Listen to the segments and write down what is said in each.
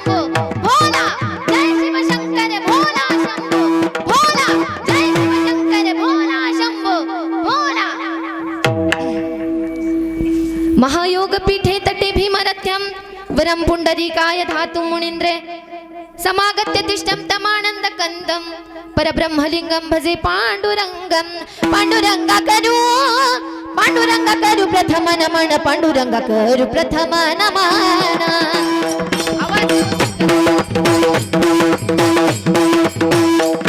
शंभो भोला जय शिव शंकर भोला शंभो भोला जय शिव शंकर भोला शंभो भोला महायोग पीठे तटे भीमरथ्यं वरं पुंडरीकाय धातुं मुनीन्द्रे समागत्य तिष्ठं तमानन्दकन्दं परब्रह्मलिंगं भजे पांडुरंगं पांडुरंगा करू प्रथम नमन पांडुरंगा करू प्रथम नमन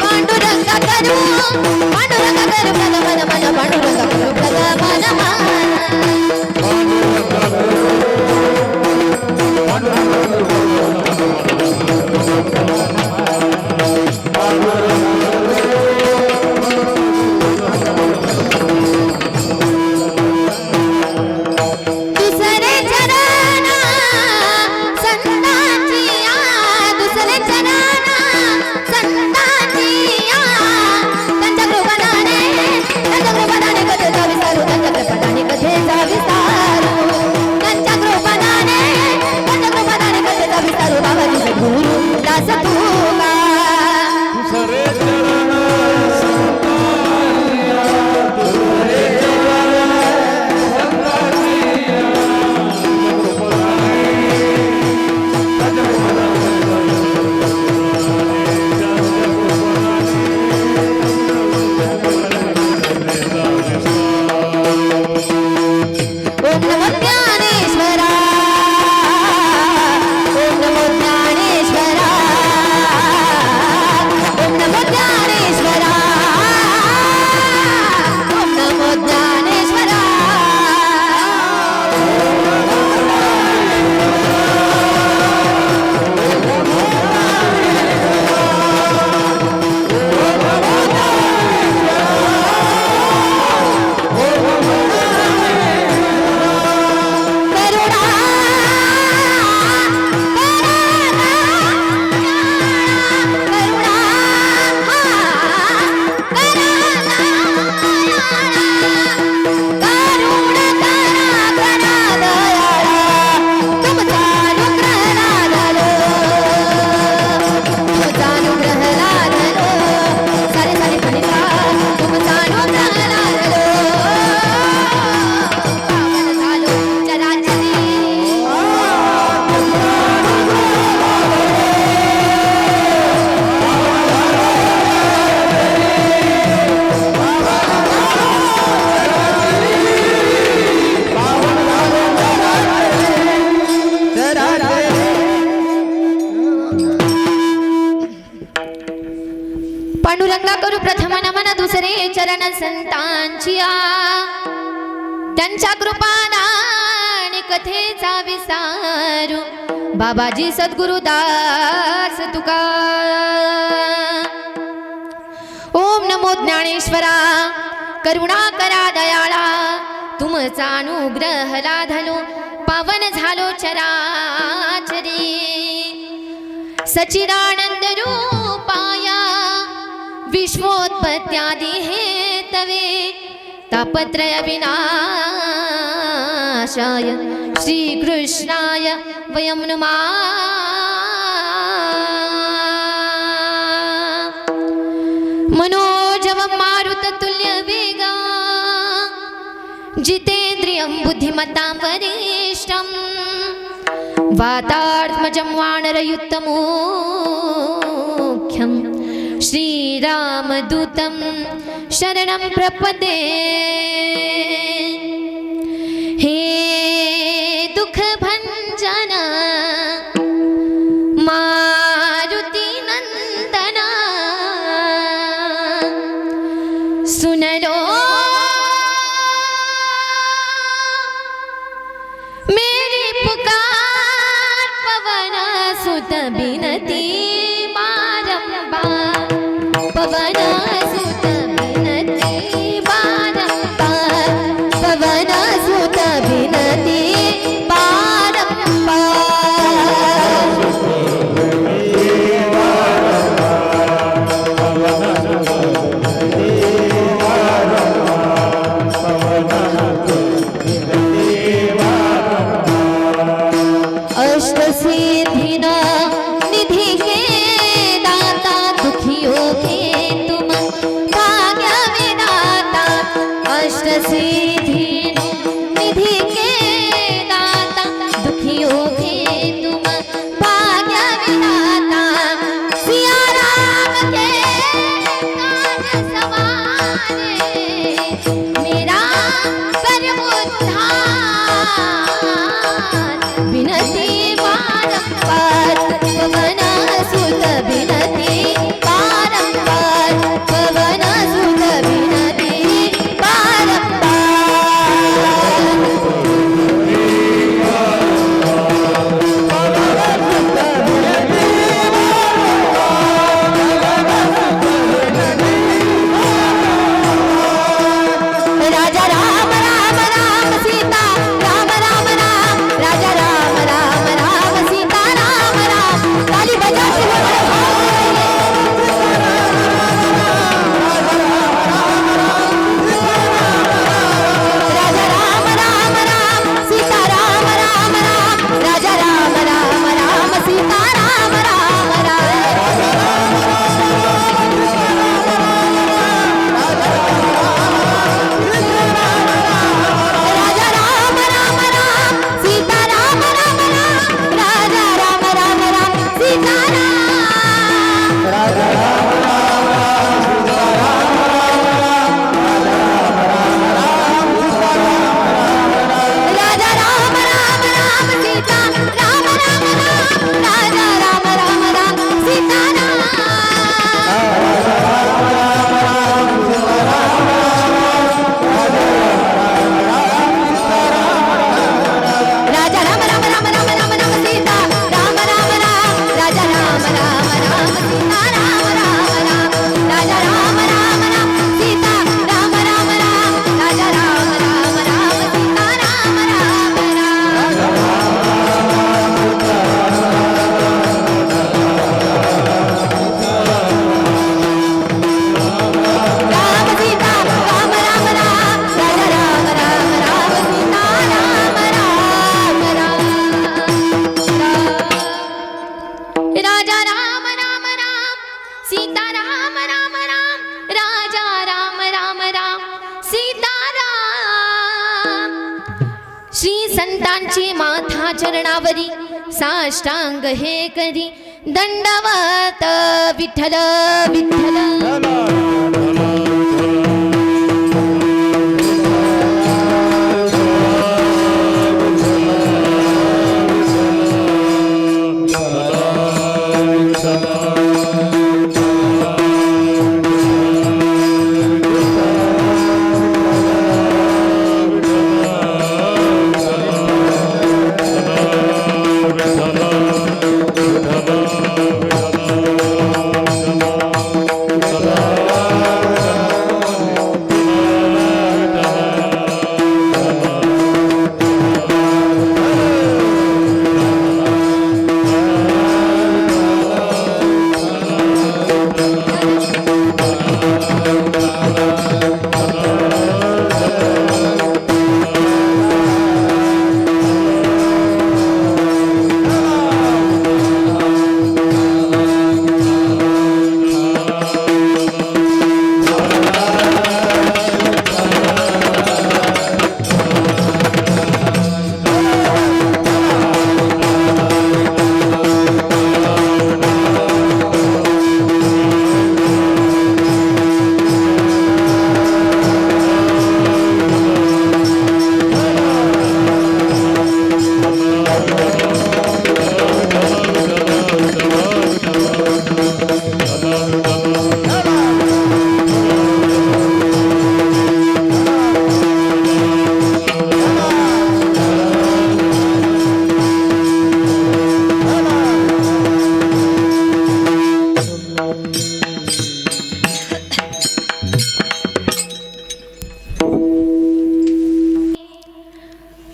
पांडुरंगा करू प्रथम नमन पांडुरंगा करू प्रथम नमन पांडुरंगा करू प्रथम नमन दुसरे चरण संतांचिया त्यांच्या कृपादान कथेचा विसारू बाबाजी सद्गुरुदास तुका ओम नमो ज्ञानेश्वरा करुणा करा दयाळा तुमचा अनुग्रह लाधलो पावन झालो चराचरी सच्चिदानंद रूपाया विश्वोत्पत्त्यादि हेतवे तापत्रय विनाशाय श्रीकृष्णाय वयं नमः मनोजवं मारुततुल्यवेगा जितेन्द्रियं बुद्धिमतां वरिष्ठं वातात्मजं वानरयुक्तमुख्यं श्रीरामदूतं शरणं प्रपदे हे दुःखभञ्जन मारुतिनन्दन सुन लो मेरी पुकार पवन सुत बिनती बारंबार पवन सुत बिनती बारंबार राजा राम राम राम, सीता राम राम राम, राजा राम राम राम, सीता राम. श्री संतांची माथा चरणावरी, साष्टांग हे करी दंडवत विठ्ठल विठ्ठल.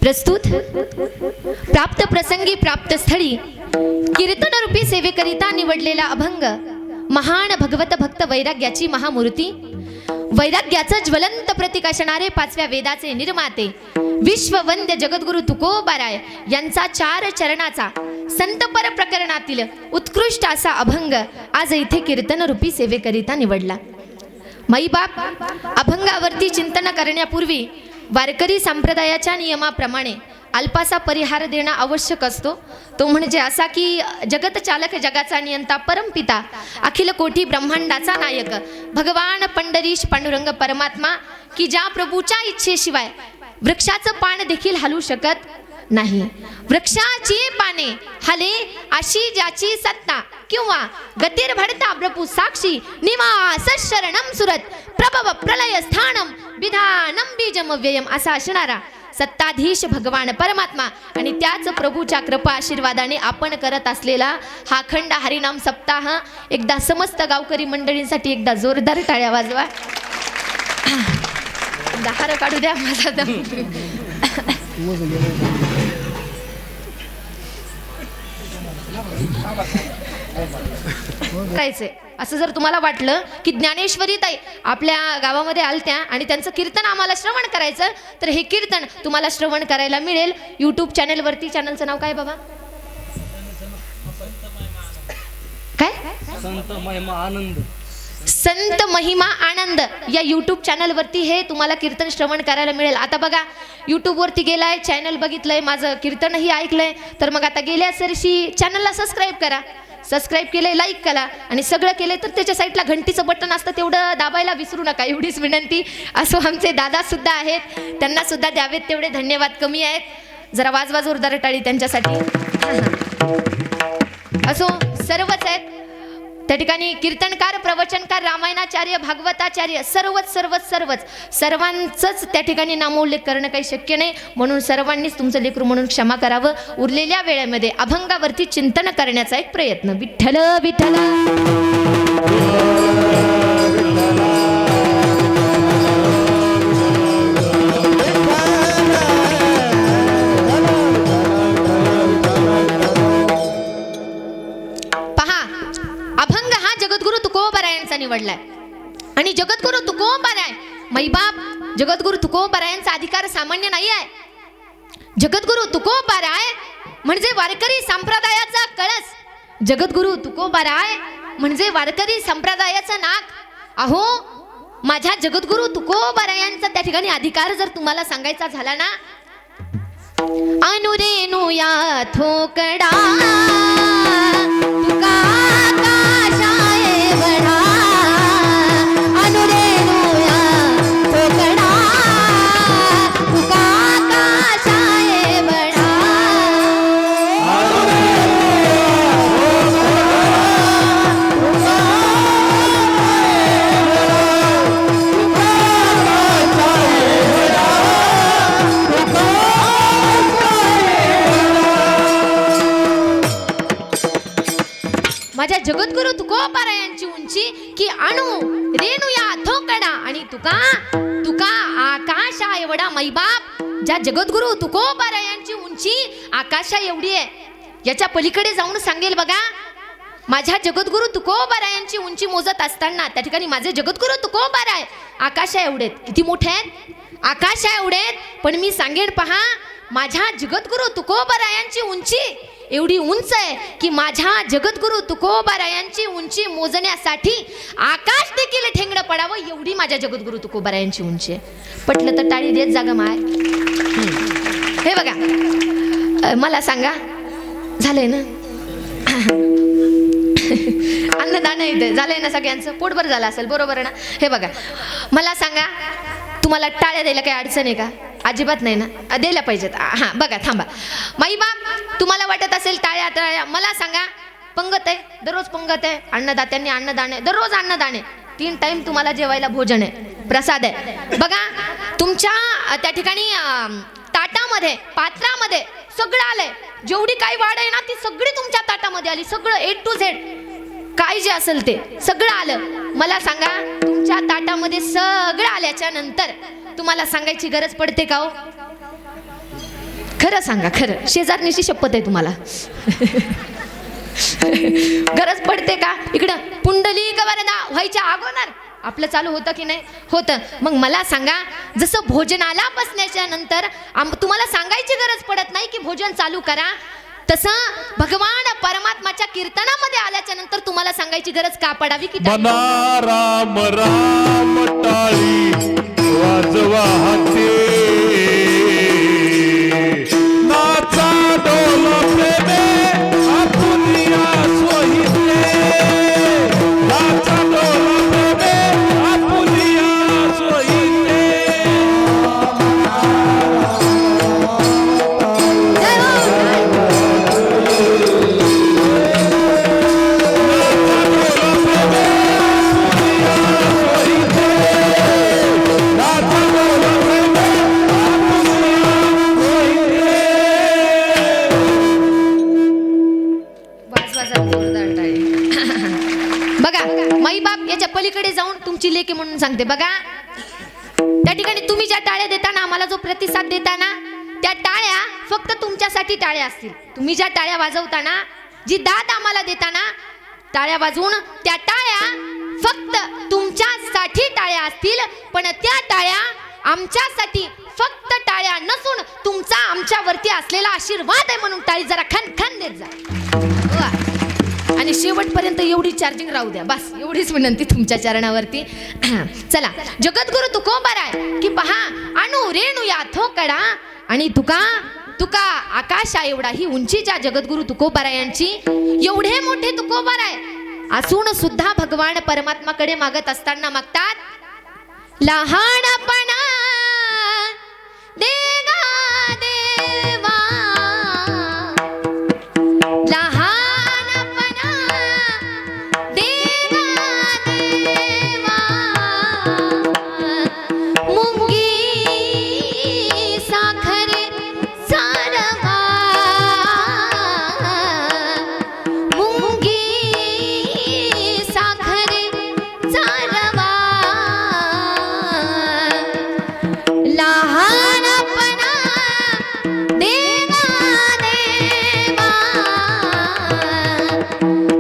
प्रस्तुत प्राप्त प्रसंगी प्राप्त स्थळी कीर्तनरूपी सेवेकरिता निवडलेला अभंग महान भगवत भक्त वैराग्याची महामूर्ती, वैराग्याचं ज्वलंत प्रतीक असणारे पाचव्या वेदाचे निर्माते विश्ववंद्य जगद्गुरु तुकोबाराय यांचा 4 चरणाचा संतपर प्रकरणातील उत्कृष्ट असा अभंग आज इथे कीर्तनरूपी सेवेकरिता निवडला. माईबाप, अभंगावरती चिंतन करण्यापूर्वी वारकरी संप्रदायाच्या नियमाप्रमाणे अल्पासा परिहार देणं आवश्यक असतो. तो म्हणजे असा की जगत चालक, जगाचा नियंता, परमपिता, अखिल कोटी ब्रह्मांडाचा नायक भगवान पंढरीश पांडुरंग परमात्मा की ज्या प्रभूच्या इच्छेशिवाय वृक्षाचं पान देखील हलू शकत नाही. वृक्षाची पाने हले अशी ज्याची सत्ता किंवा गतीर भडता प्रभू साक्षी निवास शरणम सुरत प्रभव प्रलय स्थानम विधानम बीजम व्ययम असा असणारा सत्ताधीश भगवान परमात्मा आणि त्याच प्रभूच्या कृपा आशीर्वादाने आपण करत असलेला हा अखंड हरिनाम सप्ताह एकदा समस्त गावकरी मंडळींसाठी एकदा जोरदार टाळ्या वाजवा. दहार काढू द्या माझा दम. असं जर तुम्हाला वाटलं की ज्ञानेश्वरी ताई आपल्या गावामध्ये आलत्या आणि त्यांचं कीर्तन आम्हाला श्रवण करायचं, तर हे कीर्तन तुम्हाला श्रवण करायला मिळेल यूट्यूब चॅनलवरती. चॅनलचं नाव काय बाबा? काय? संत महिमा आनंद. संत महिमा आनंद या यूट्यूब चॅनलवरती हे तुम्हाला कीर्तन श्रवण करायला मिळेल. आता बघा, यूट्यूबवरती गेलाय, चॅनल बघितलंय, माझं कीर्तनही ऐकलंय, तर मग आता गेल्या वर्षी चॅनलला सबस्क्राईब करा. सबस्क्राईब केलंय, लाईक करा आणि सगळं केलंय तर त्याच्या साईडला घंटीचं बटन असतं तेवढं दाबायला विसरू नका, एवढीच विनंती. असो आमचे दादा सुद्धा आहेत, त्यांना सुद्धा द्यावेत तेवढे धन्यवाद कमी आहेत. जरा वाजवा जोरदार टाळी त्यांच्यासाठी. असो सर्वच आहेत त्या ठिकाणी, कीर्तनकार, प्रवचनकार, रामायणाचार्य, भागवताचार्य, सर्वच सर्वांचंच त्या ठिकाणी नामोल्लेख करणं काही शक्य नाही. म्हणून सर्वांनीच तुमचं लेकरू म्हणून क्षमा करावं. उरलेल्या वेळेमध्ये अभंगावरती चिंतन करण्याचा एक प्रयत्न. विठ्ठल विठ्ठल. निवडलाय आणि जगद्गुरु तुकोबाराय मैबाप, जगद्गुरु तुकोबारायांचा अधिकार सामान्य नाही आहे. जगद्गुरु तुकोबाराय म्हणजे वारकरी संप्रदायाचा कळस, जगद्गुरु तुकोबाराय म्हणजे वारकरी संप्रदायाचं नाक. अहो माझ्या जगद्गुरु तुकोबारायांचा त्या ठिकाणी अधिकार जर तुम्हाला सांगायचा झाला ना, अनुरेणू या थोकडा तुका आकाशाये वढा, अनुरेणू या थोकडा तुका आकाशाये वढा. माझ्या जगद्गुरु तुकोबारायांची उंची की अणु रेणू या थोकडा आणि तुका तुका आकाशा एवढा. मैबाप ज्या जगद्गुरु तुकोबारायांची उंची आकाशा एवढी आहे, याच्या पलीकडे जाऊन सांगेल बघा. माझ्या जगद्गुरु तुकोबारायांची उंची मोजत असताना त्या ठिकाणी माझे जगद्गुरु तुकोबाराय आकाशा एवढेत. किती मोठे आहेत? आकाशा एवढेत. पण मी सांगेन पहा, माझ्या जगद्गुरु तुकोबारायांची उंची एवढी उंच आहे की माझ्या जगद्गुरु तुकोबारायांची उंची मोजण्यासाठी आकाश देखील ठेंगणं पडावं एवढी माझ्या जगद्गुरु तुकोबारायांची उंची आहे. पटलं तर टाळी देत जागा माय. हे बघा, मला सांगा झालंय ना अन्नदान इथे झालंय ना, सगळ्यांचं पोटभर झालं असेल बरोबर ना. हे बघा मला सांगा, तुम्हाला टाळ्या द्यायला काही अडचण आहे का? अजिबात नाही ना, द्यायला पाहिजेत. हां बघा थांबा, माई बाप तुम्हाला वाटत असेल टाळ्या टाळ्या, मला सांगा पंगत आहे, दररोज पंगत आहे, अन्नदात्यांनी अन्नदान आहे, दररोज अन्नदान आहे, 3 टाइम तुम्हाला जेवायला भोजन आहे, प्रसाद आहे. बघा तुमच्या त्या ठिकाणी ताटामध्ये पात्रामध्ये सगळं आलंय, जेवढी काही वाढ आहे ना ती सगळी तुमच्या ताटामध्ये आली, सगळं A to Z काय जे असेल ते सगळं आलं. मला सांगा तुमच्या ताटामध्ये सगळं आल्याच्या नंतर तुम्हाला सांगायची गरज पडते का हो? खरं सांगा, खरं शेजारनीची शपथ आहे तुम्हाला गरज पडते का? इकडं पुंडलिक वरदा व्हायच्या अगोदर आपलं चालू होतं की नाही? होतं. मग मला सांगा, जसं भोजनाला बसण्याच्या नंतर तुम्हाला सांगायची गरज पडत नाही की भोजन चालू करा, तसं भगवान परमात्माच्या कीर्तनामध्ये आल्याच्या नंतर तुम्हाला सांगायची गरज का पडावी की मना राम राम टाळी वाजवा हाते, नाचा डोल प्रेमे आपुलिया सोहिते, नाचा डोल प्रेमे आपुलिया सोहिते. बघा माई बाप याच्या पलीकडे जाऊन तुमची लेकी म्हणून सांगते. बघा त्या ठिकाणी तुम्ही ज्या टाळ्या देताना, आम्हाला जो प्रतिसाद देताना, त्या टाळ्या फक्त तुमच्यासाठी टाळ्या असतील. तुम्ही ज्या टाळ्या वाजवताना, जी दाद आम्हाला देताना, टाळ्या वाजवून त्या टाळ्या फक्त तुमच्यासाठी टाळ्या असतील. पण त्या टाळ्या आमच्यासाठी फक्त टाळ्या नसून तुमचा आमच्यावरती असलेला आशीर्वाद आहे, म्हणून टाळी जरा खनखन देत जा आणि शेवटपर्यंत एवढी चार्जिंग राहू द्या. बस एवढीच विनंती तुमच्या चरणावरती. चला, जगद्गुरु तुकोबाराय की पहा, अणु रेणू या थोकडा आणि तुका तुका आकाशा एवढा. ही उंचीच्या जगद्गुरु तुकोबारायांची. एवढे मोठे तुकोबाराय असून सुद्धा भगवान परमात्माकडे मागत असताना मागतात, लहानपणा देगा देवा, लहानपणा देगा देवा, मुंगी साखर सारवा, मुंगी साखर सारवा, लहानपणा देगा देवा,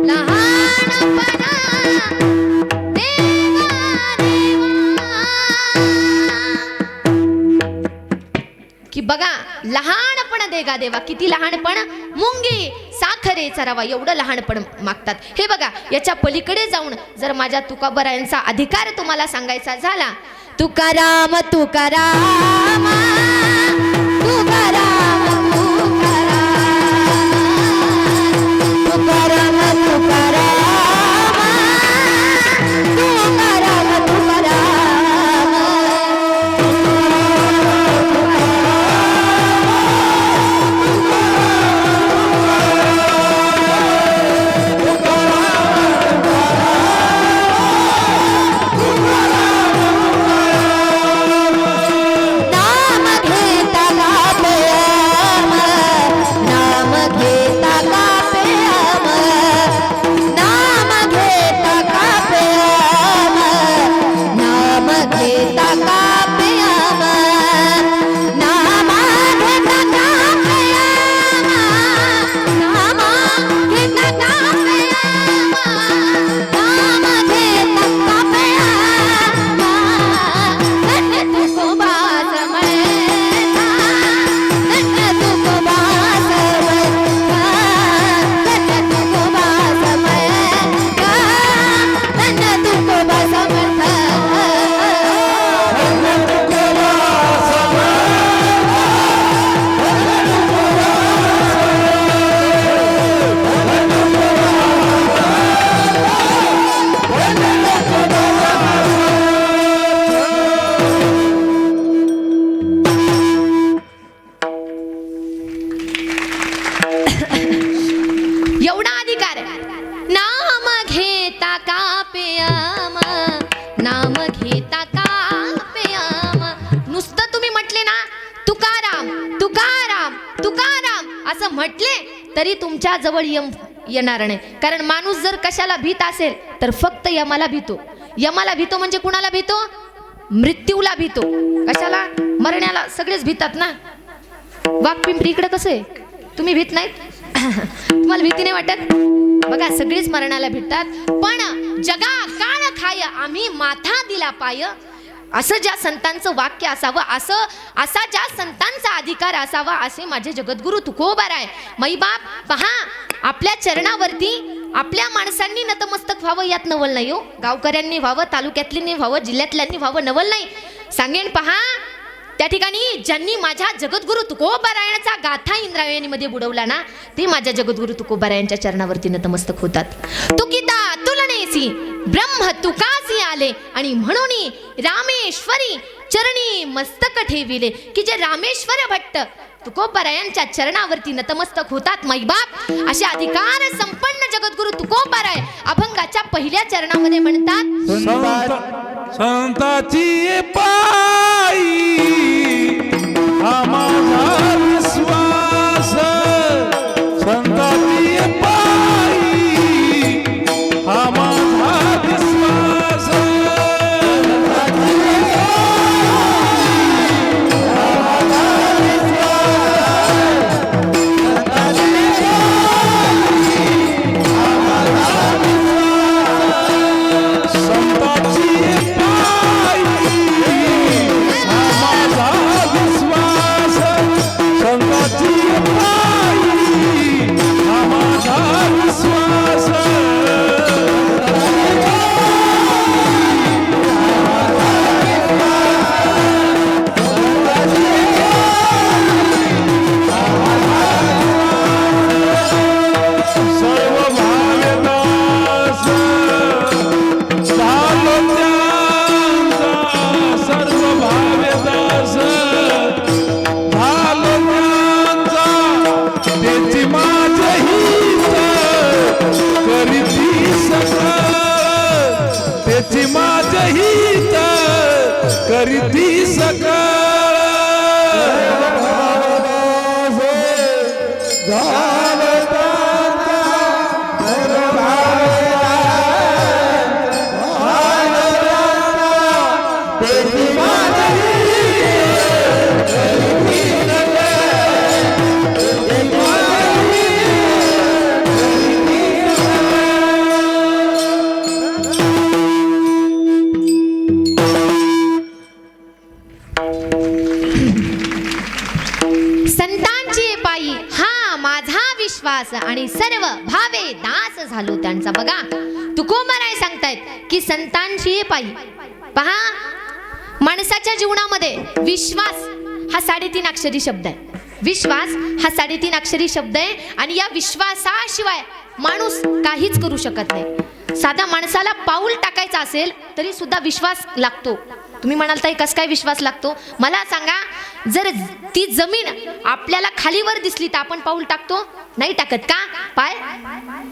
लहानपणा देगा देवा. की बघा लहानपण देगा देवा, किती लहानपण. मुंगी साखर दे चरावा एवढं लहानपण मागतात. हे बघा, याच्या पलीकडे जाऊन जर माझ्या तुकोबारायांचा अधिकार तुम्हाला सांगायचा झाला, तुकाराम तुकाराम तुकाराम तुकाराम तुकाराम तुकाराम तुकाराम एवढा अधिकार नाम घेता कापयाम नाम घेता कापयाम. नुसतं तुम्ही म्हटले ना तुकाराम तुकाराम तुकाराम असं म्हटले तरी तुमच्या जवळ यम येणार नाही. कारण माणूस जर कशाला भीत असेल तर फक्त यमाला भीतो. यमाला भीतो म्हणजे कुणाला भीतो? मृत्यूला भीतो. कशाला? मरण्याला सगळेच भीतात ना. वाघपिंपरी इकडे कसं आहे? तुम्ही भीत नाहीत? तुम्हाला भीती नाही वाटत? बघा, सगळीच मरणाला भेटतात. पण जगा काळ खाय आम्ही माथा दिला पाय, असं ज्या संतांचं वाक्य असावं, असा ज्या संतांचा अधिकार असावा, असे माझे जगद्गुरु तुकोबाराय. मैबाप पहा, आपल्या चरणावरती आपल्या माणसांनी नतमस्तक व्हावं यात नवल नाही हो. गावकऱ्यांनी व्हावं, तालुक्यातल्यांनी व्हावं, जिल्ह्यातल्यांनी व्हावं, नवल नाही. सांगेन पहा, त्या ठिकाणी ज्यांनी माझ्या जगद्गुरु तुकोबारायांचा गाथा इंद्रायणीमध्ये बुडवला ना, ते माझ्या जगद्गुरु तुकोबारायांच्या चरणावरती नतमस्तक होतात. तुकिता तुलनेसी ब्रह्म तुकासी आले आणि म्हणून रामेश्वरी चरणी मस्तक ठेविले. की जे रामेश्वर भट्ट तुकोबारायांच्या चरणावरती नतमस्तक होतात मैबाप, असे अधिकार संपन्न जगद्गुरु तुकोबाराय अभंगाच्या पहिल्या चरणामध्ये म्हणतात, संताची पायी हा माझा विश्वास, संताची पायी हा माझा विश्वास, करीती सकाळ विश्वास आणि सर्व भावे दास झालो त्यांचा. बघा तुकोबाराय सांगतायत की संतांची पायी पहा, माणसाच्या जीवनामध्ये विश्वास हा 3.5 अक्षरी शब्द आहे. विश्वास हा 3.5 अक्षरी शब्द आहे आणि या विश्वासाशिवाय माणूस काहीच करू शकत नाही. साधा माणसाला पाऊल टाकायचं असेल तरी सुद्धा विश्वास लागतो. तुम्ही म्हणाल ताई कसं काय विश्वास लागतो? मला सांगा, जर ती जमीन आपल्याला खालीवर दिसली तर आपण पाऊल टाकतो? नाही टाकत का? पाय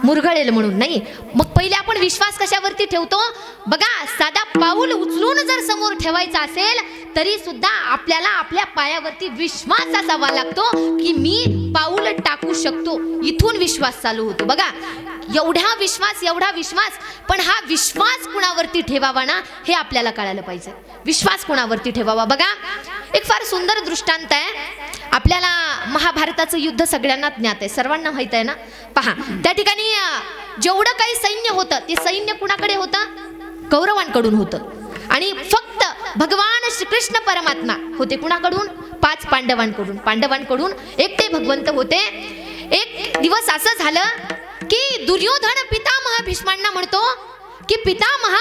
मुरगळेल म्हणून नाही. मग पहिले आपण विश्वास कशावरती ठेवतो? बघा, साधा पाऊल उचलून जर समोर ठेवायचा असेल तरी सुद्धा आपल्याला आपल्या पायावरती विश्वास असावा लागतो की मी पाऊल टाकू शकतो. इथून विश्वास चालू होतो. बघा एवढा विश्वास, पण हा विश्वास कुणावरती ठेवावा ना हे आपल्याला कळायला पाहिजे. विश्वास कुणावरती ठेवावा? बघा एक फार सुंदर दृष्टांत आहे. आपल्याला महाभारताचं युद्ध सगळ्यांना ज्ञात आहे, सर्वांना माहित आहे ना. पहा, त्या ठिकाणी जेवढं काही सैन्य होतं ते सैन्य कुणाकडे होतं? कौरवांकडून होतं. आणि फक्त भगवान श्रीकृष्ण परमात्मा होते कुणाकडून? 5 पांडवांकडून एकटे भगवंत होते. एक दिवस असं झालं की दुर्योधन पितामह भीष्मांना म्हणतो की पितामह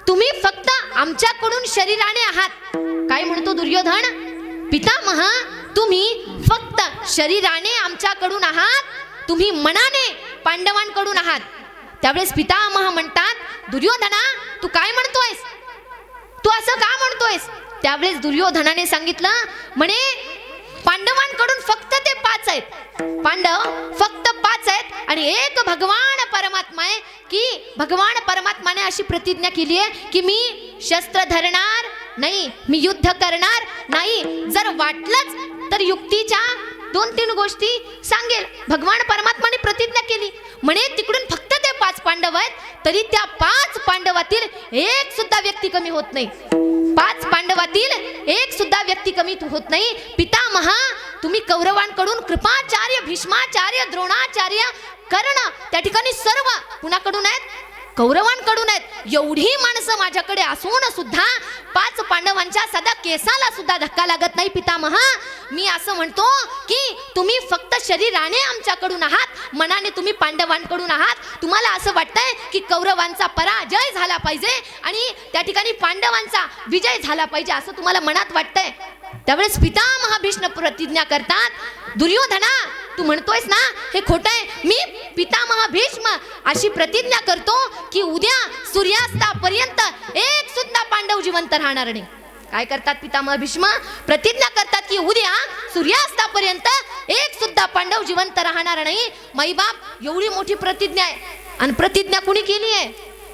तुम्ही फक्त आमच्याकडून शरीराने आहात. काय म्हणतो दुर्योधन? पितामह तुम्ही फक्त शरीराने आमच्याकडून आहात, तुम्ही मनाने पांडवांकडून आहात. त्यावेळेस पितामह म्हणतात, दुर्योधना तू काय म्हणतोयस? तू असं का म्हणतोयस? त्यावेळेस दुर्योधनाने सांगितलं, म्हणे पांडवांकडून फक्त ते 5 आहेत. पांडव फक्त 5 आहेत आणि एक भगवान परमात्मा आहे की भगवान परमात्माने अशी प्रतिज्ञा केली आहे की मी शस्त्र धरणार नाही, मी युद्ध करणार नाही. जर वाटलंच तर युक्तीच्या 2-3 गोष्टी सांगेल. भगवान परमात्माने प्रतिज्ञा केली, म्हणे तिकडून फक्त ते 5 पांडव आहेत, तरी त्या 5 पांडवातील एक सुद्धा व्यक्ती कमी होत नाही. 5 पांडवातील एक सुद्धा व्यक्ती कमी होत नाही. पितामह तुम्ही कौरवांकडून कृपाचार्य, भीष्माचार्य, द्रोणाचार्य, कर्ण त्या ठिकाणी सर्व कुणाकडून आहेत? कौरवांकडून आहेत. एवढी माणसं माझ्याकडे असून सुद्धा 5 पांडवांच्या सदा केसाला सुद्धा धक्का लागत नाही. पितामह मी असं म्हणतो की तुम्ही फक्त शरीराने आमच्याकडून आहात, मनाने तुम्ही पांडवांकडून आहात. तुम्हाला असं वाटतंय की कौरवांचा पराजय झाला पाहिजे आणि त्या ठिकाणी पांडवांचा विजय झाला पाहिजे असं तुम्हाला मनात वाटतंय. त्यावेळेस पितामह भीष्म प्रतिज्ञा करतात, दुर्योधना तू म्हणतोयस ना हे खोटं आहे. मी पितामह भीष्म अशी प्रतिज्ञा करतो की उद्या सूर्यास्तापर्यंत एक सुद्धा पांडव जिवंत राहणार नाही. काय करतात पितामह भीष्म? प्रतिज्ञा करतात की उद्या सूर्यास्तापर्यंत एक सुद्धा पांडव जिवंत राहणार नाही. माईबाप एवढी मोठी प्रतिज्ञा आहे आणि प्रतिज्ञा कुणी केली आहे?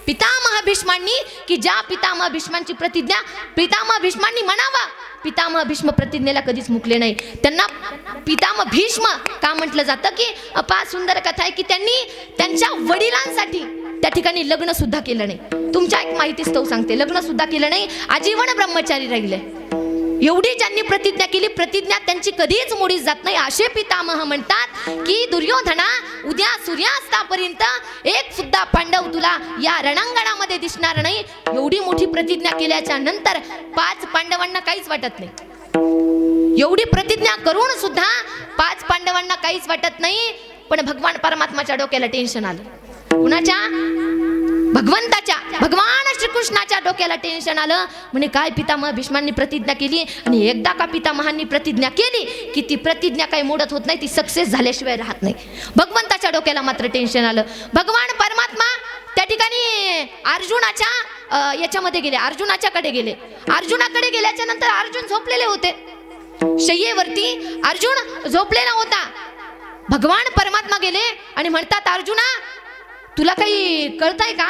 पितामह भीष्मांनी. की ज्या पितामह भीष्मांची प्रतिज्ञा पितामह भीष्मांनी म्हणावा, पितामह भीष्म प्रतिज्ञेला कधीच मुकले नाही. त्यांना पितामह भीष्म का म्हटलं जातं की फार सुंदर कथा आहे की त्यांनी त्यांच्या वडिलांसाठी त्या ठिकाणी लग्न सुद्धा केलं नाही. तुमच्या एक माहितीस्तव सांगते, लग्न सुद्धा केलं नाही, आजीवन ब्रह्मचारी राहिले. एवढी ज्यांनी प्रतिज्ञा केली, प्रतिज्ञा त्यांची कधीच मोडीच जात नाही. असे पितामह म्हणतात की दुर्योधना उद्या सूर्यास्तापर्यंत एक सुद्धा पांडव तुला या रणांगणामध्ये दिसणार नाही. एवढी मोठी प्रतिज्ञा केल्याच्या नंतर 5 पांडवांना काहीच वाटत नाही. एवढी प्रतिज्ञा करून सुद्धा 5 पांडवांना काहीच वाटत नाही. पण भगवान परमात्माच्या डोक्याला टेन्शन आलं. कुणाच्या? भगवंताच्या, भगवान श्रीकृष्णाच्या डोक्याला टेन्शन आलं. म्हणे काय पितामह भीष्मांनी प्रतिज्ञा केली आणि एकदा का पितामहांनी प्रतिज्ञा केली की ती प्रतिज्ञा काही मोडत होत नाही, ती सक्सेस झाल्याशिवाय राहत नाही. भगवंताच्या डोक्याला मात्र टेन्शन आलं. भगवान परमात्मा त्या ठिकाणी अर्जुनाच्या याच्यामध्ये गेले, अर्जुनाच्याकडे गेले. अर्जुनाकडे गेल्याच्या नंतर अर्जुन झोपलेले होते शय्येवरती. अर्जुन झोपलेला होता. भगवान परमात्मा गेले आणि म्हणतात, अर्जुना तुला काही कळतंय का?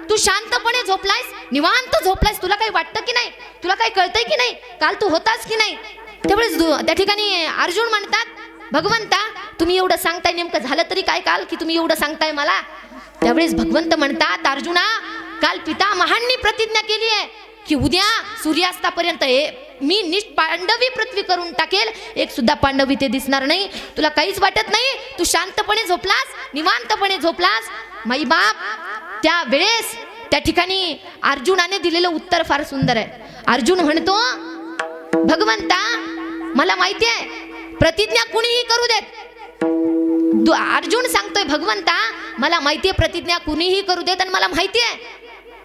तू शांतपणे झोपलायस, निवांत झोपलायस, तुला काही वाटतं की नाही? तुला काही कळतंय की नाही? काल तू होतास की नाही? त्यावेळेस त्या ठिकाणी अर्जुन म्हणतात, भगवंता तुम्ही एवढं सांगताय, नेमकं झालं तरी काय काल की तुम्ही एवढं सांगताय मला? त्यावेळेस भगवंत म्हणतात, अर्जुना काल पितामहांनी प्रतिज्ञा केली आहे की उद्या सूर्यास्तापर्यंत मी निष्पांडवी पृथ्वी करून टाकेल, एक सुद्धा पांडव इथे दिसणार नाही. तुला काहीच वाटत नाही, तू शांतपणे झोपलास, निवांतपणे झोपलास. माई बाप त्या वेळेस त्या ठिकाणी अर्जुनाने दिलेलं उत्तर फार सुंदर आहे. अर्जुन म्हणतो, भगवंता मला माहिती आहे प्रतिज्ञा कुणीही करू देत, अर्जुन सांगतोय भगवंता मला माहितीये प्रतिज्ञा कुणीही करू देत आणि मला माहितीये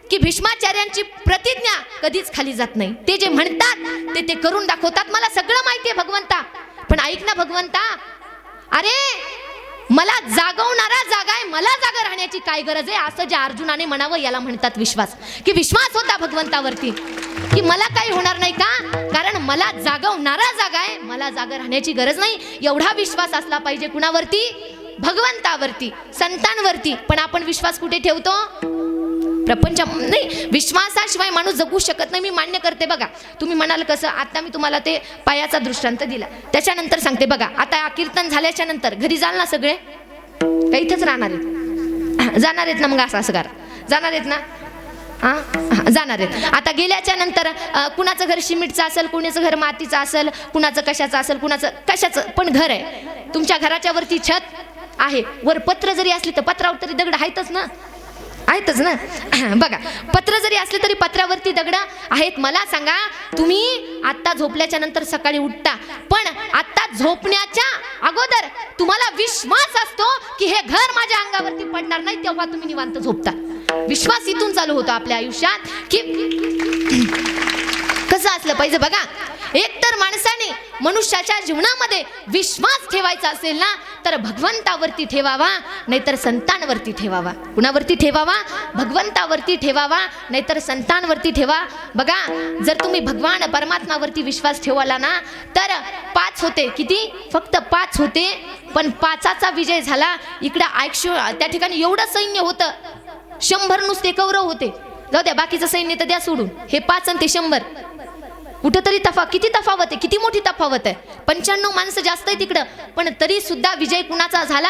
की भीष्माचार्यांची प्रतिज्ञा कधीच खाली जात नाही. ते जे म्हणतात ते करून दाखवतात. मला सगळं माहितीये भगवंता, पण ऐक ना भगवंता, अरे मला जागवणारा जागा आहे, मला जागा राहण्याची काय गरज आहे, असं ज्या अर्जुनाने म्हणावं याला म्हणतात विश्वास. की विश्वास होता भगवंतावरती की मला काही होणार नाही का, कारण मला जागवणारा जागा आहे, मला जागा राहण्याची गरज नाही. एवढा विश्वास असला पाहिजे कुणावरती? भगवंतावरती, संतांवरती. पण आपण विश्वास कुठे ठेवतो? प्रपंच नाही. विश्वासाशिवाय माणूस जगू शकत नाही. मी मान्य करते. बघा तुम्ही म्हणाल कसं, आता मी तुम्हाला ते पायाचा दृष्टांत दिला, त्याच्यानंतर सांगते. बघा आता कीर्तन झाल्याच्या नंतर घरी जाल ना सगळे, का इथंच राहणार आहेत? जाणार आहेत ना? मग असं करा, जाणार आहेत ना? हां जाणार आहेत. आता गेल्याच्या नंतर कुणाचं घर सिमेंटचं असेल, कुणाचं घर मातीचं असेल, कुणाचं कशाचं असेल, कुणाचं कशाचं पण घर आहे. तुमच्या घराच्या वरती छत आहे, वर पत्र जरी असली तर पत्रावर तरी दगड आहेतच ना, आहेतच ना. बघा पत्र जरी असले तरी पत्रावरती दगड आहेत. मला सांगा, तुम्ही आत्ता झोपल्याच्या नंतर सकाळी उठता, पण आत्ता झोपण्याच्या अगोदर तुम्हाला विश्वास असतो की हे घर माझ्या अंगावरती पडणार नाही, तेव्हा तुम्ही निवांत झोपता. विश्वास इथून चालू होतो आपल्या आयुष्यात की कसं असलं पाहिजे. बघा एकतर माणसाने मनुष्याच्या जीवनामध्ये विश्वास ठेवायचा असेल ना, तर भगवंतावरती ठेवावा, नाहीतर संतांवरती ठेवावा. कुणावरती ठेवावा? भगवंतावरती ठेवावा, नाहीतर संतांवरती ठेवा. बघा जर तुम्ही भगवान परमात्मावरती विश्वास ठेवला ना, तर 5 होते. किती? फक्त 5 होते, पण 5चा विजय झाला. इकडं त्या ठिकाणी एवढं सैन्य होतं, 100 नुसते कौरव होते. जाऊ द्या, बाकीचं सैन्य तर द्या सोडून. हे 5 आणि ते 100 कुठंतरी किती तफावत आहे, किती मोठी तफावत आहे. 95 माणसं जास्त आहे तिकडं, पण तरी सुद्धा विजय कुणाचा झाला?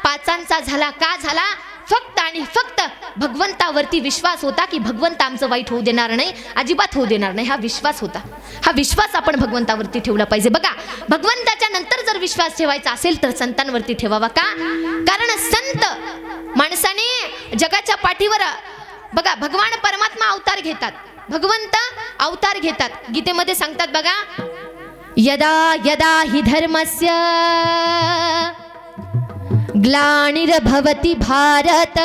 5चा झाला. का झाला? फक्त आणि फक्त भगवंतावरती विश्वास होता की भगवंत आमचं वाईट होऊ देणार नाही, अजिबात होऊ देणार नाही. हा विश्वास होता. हा विश्वास आपण भगवंतावरती ठेवला पाहिजे. बघा भगवंताच्या नंतर जर विश्वास ठेवायचा असेल तर संतांवरती ठेवावा. का? कारण संत माणसाने जगाच्या पाठीवर, बघा भगवान परमात्मा अवतार घेतात, भगवंत अवतार घेतात. गीतेमध्ये सांगतात बघा, यदा यदा हि धर्मस्य ग्लानिर्भवति भारत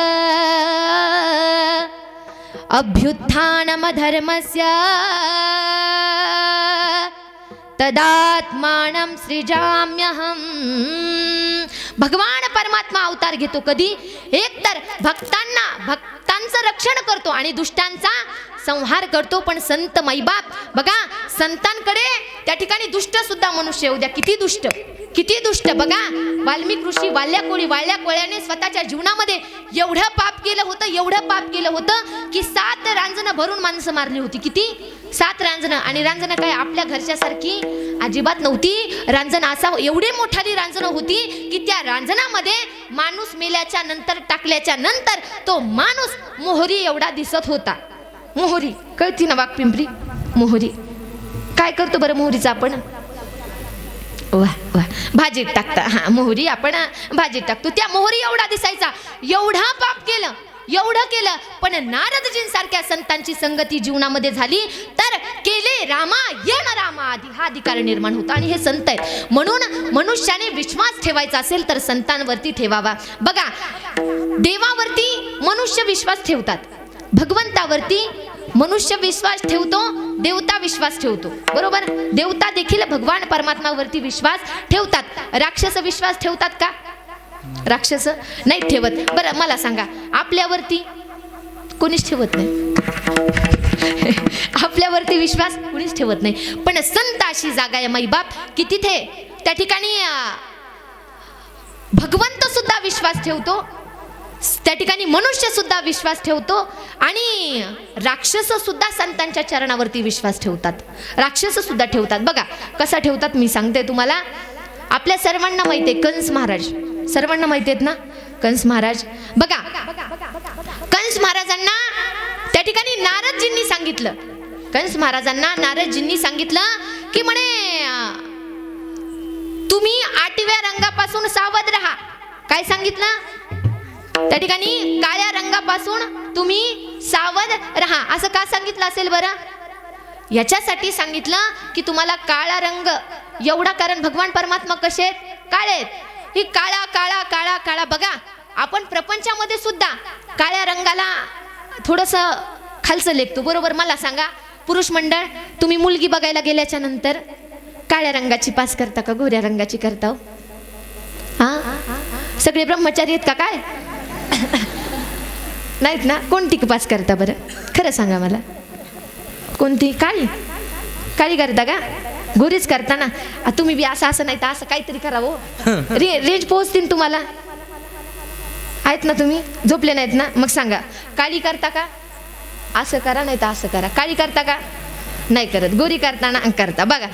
अभ्युत्थानमधर्मस्य तदात्मानं सृजाम्यहम्. भगवान परमात्मा अवतार घेतो कधी? एकतर भक्तांचं रक्षण करतो आणि दुष्टांचा संहार करतो. पण संत मैबाप बघा, संतांकडे त्या ठिकाणी दुष्ट सुद्धा मनुष्य येऊ द्या, किती दुष्ट, किती दुष्ट. बघा वाल्मिक ऋषी वाल्या कोळ्याने स्वतःच्या जीवनामध्ये एवढं पाप केलं होतं, एवढं पाप केलं होतं की 7 रांजणं भरून माणसं मारली होती. किती? 7 रांजणं. आणि रांजणं काय आपल्या घरच्यासारखी अजिबात नव्हती. रांजणं असा एवढी मोठाली रांजणं होती की त्या रांजणामध्ये माणूस मेल्याच्या नंतर, टाकल्याच्या नंतर तो माणूस मोहरी एवढा दिसत होता. मोहरी कळती ना वाघपिंपरी? मोहरी काय करतो बरं मोहरीचा आपण? वा भाजीत टाकता. हा मोहरी आपण भाजीत टाकतो. त्या मोहरी एवढा दिसायचा. एवढा पाप केलं, एवढं केलं, पण नारदजींसारख्या संतांची संगती जीवनामध्ये झाली तर केले रामायण रामाआधी, हा अधिकार निर्माण होता. आणि हे संत आहेत. म्हणून मनुष्याने विश्वास ठेवायचा असेल तर संतांवरती ठेवावा. बघा देवावरती मनुष्य विश्वास ठेवतात, भगवंतावरती मनुष्य विश्वास ठेवतो, देवता विश्वास ठेवतो. बरोबर? देवता देखील भगवान परमात्मावरती विश्वास ठेवतात. राक्षस विश्वास ठेवतात का? राक्षस नाही ठेवत. बरं मला सांगा, आपल्यावरती कोणीच ठेवत नाही. आपल्यावरती विश्वास कोणीच ठेवत नाही. पण संत अशी जागा आहे मैबाप की तिथे त्या ठिकाणी भगवंत सुद्धा विश्वास ठेवतो, त्या ठिकाणी मनुष्य सुद्धा विश्वास ठेवतो, आणि राक्षस सुद्धा संतांच्या चरणावरती विश्वास ठेवतात. राक्षस सुद्धा ठेवतात. बघा कसा ठेवतात मी सांगते तुम्हाला. आपल्या सर्वांना माहिती आहे कंस महाराज, सर्वांना माहिती आहेत ना कंस महाराज. बघा कंस महाराजांना त्या ठिकाणी नारदजींनी सांगितलं, कंस महाराजांना नारदजींनी सांगितलं की म्हणे तुम्ही 8व्या रंगापासून सावध राहा. काय सांगितलं? त्या ठिकाणी काळ्या रंगापासून तुम्ही सावध राहा. असं का सांगितलं असेल बरं? याच्यासाठी सांगितलं की तुम्हाला काळा रंग एवढा, कारण भगवान परमात्मा कसे आहेत? काळे आहेत. ही काळा काळा काळा काळा. बघा आपण प्रपंचामध्ये सुद्धा काळ्या रंगाला थोडस खालचं लेखतो, बरोबर? मला सांगा पुरुष मंडळ, तुम्ही मुलगी बघायला गेल्याच्या नंतर काळ्या रंगाची पास करता का गोऱ्या रंगाची करता हो? हा, सगळे ब्रह्मचारी आहेत का काय? नाहीत ना? कोणती पास करता बरं, खरं सांगा मला. कोणती? काळी काळी करता का? गोरीच करता ना. तुम्ही बी असं नाही तर असं काहीतरी करावं. रेंज पोहोचतील तुम्हाला. आहेत ना तुम्ही? झोपले नाहीत ना? मग सांगा काळी करता का? असं करा नाही तर असं करा. काळी करता का? नाही करत. गोरी करताना करता. बघा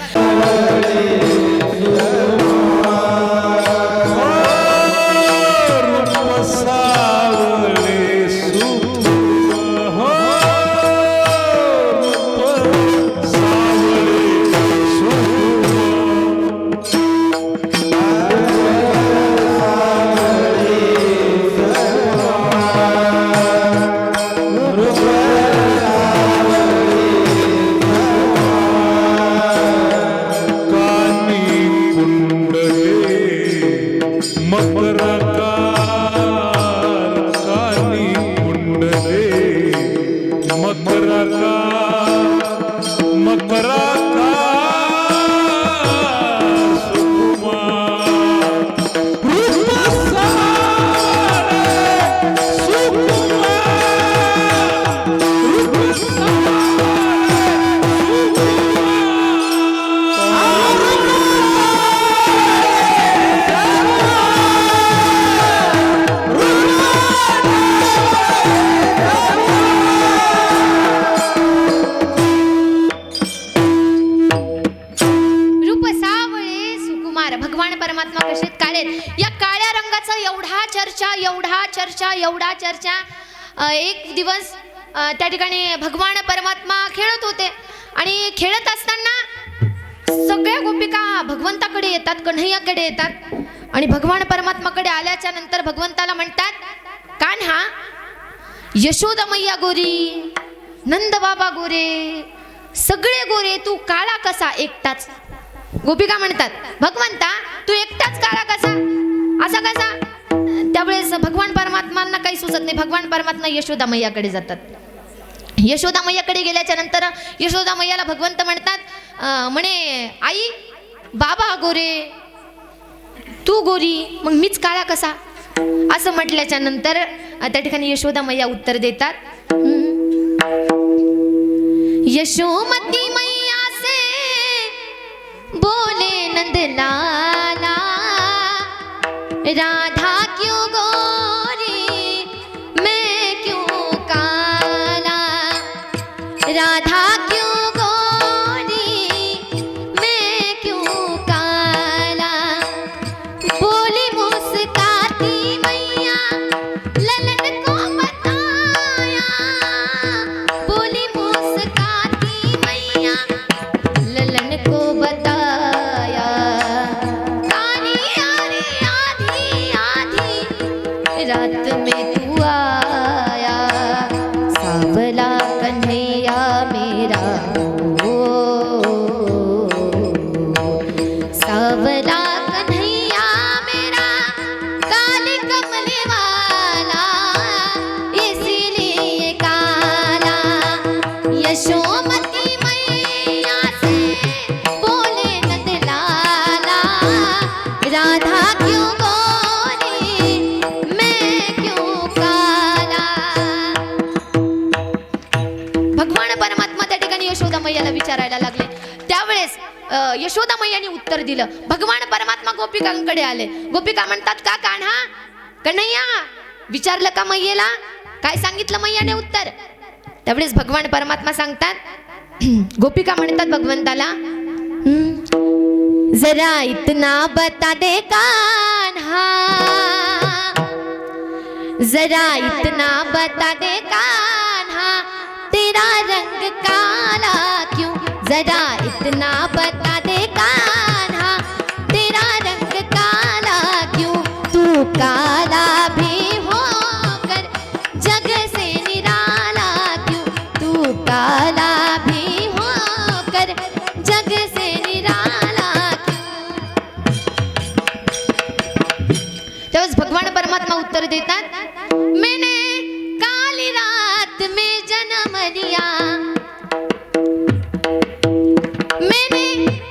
एवढा चर्चा. एक दिवस त्या ठिकाणी भगवान परमात्मा खेळत होते आणि खेळत असताना सगळ्या गोपिका भगवंताकडे येतात, कन्हैयाकडे येतात आणि भगवान परमात्माकडे आल्याच्या नंतर भगवंताला म्हणतात, कान्हा, यशोदा मैया गोरी, नंद बाबा गोरे, सगळे गोरे, तू काळा कसा एकटाच? गोपिका म्हणतात, भगवंता तू एकटाच काळा कसा? असा कसा? त्यावेळेस भगवान परमात्मांना काही सुचत नाही. भगवान परमात्मा यशोदा मैयाकडे जातात. यशोदा मैयाकडे गेल्याच्या नंतर यशोदा मैयाला भगवंत म्हणतात, म्हणे आई, बाबा गोरे, तू गोरी, मग मीच काळा कसा? असं म्हटल्याच्या नंतर त्या ठिकाणी यशोदा मैया उत्तर देतात, यशोमती मैया से बोले नंदलाला, राधा क्यों गोरी, मैं क्यों काला, राधा क्यों गोरी, मैं क्यों काला, बोली मुस्काती मैया, ललन को बताया, बोली मुस्काती मैया, ललन को बताया, कानी यारी आधी आधी रात में तू आया, सावला कन्हैया मेरा, ओ सावला कन्हैया मेरा, काले कमले वाला, इसीलिए काला, यशोमती मैया से बोले नंदलाला, राधा क्यों गोरी, मैं क्यों काला. भगवान परमात्मा त्या ठिकाणी यशोदा मैयाला विचारायला लागले. त्यावेळेस यशोदा मैयाने उत्तर दिलं. भगवान परमात्मा गोपिकांकडे आले. गोपिका म्हणतात, का कान्हा, कन्हैया, विचारलं का मैयेला? काय सांगितलं मैयाने उत्तर? त्यावेळेस भगवान परमात्मा सांगतात, गोपिका म्हणतात भगवंताला, जरा इतना बता दे कान्हा, जरा इतना बता दे कान्हा, तेरा रंग काला क्यों, जरा इतना बता दे कान्हा, तेरा रंग काला क्यों, तू काला भी होकर जग से निराला क्यों, तू काला भी होकर जग से निराला क्यों. उत्तर देतात, मैंने काली रात में जन्म लिया, मैंने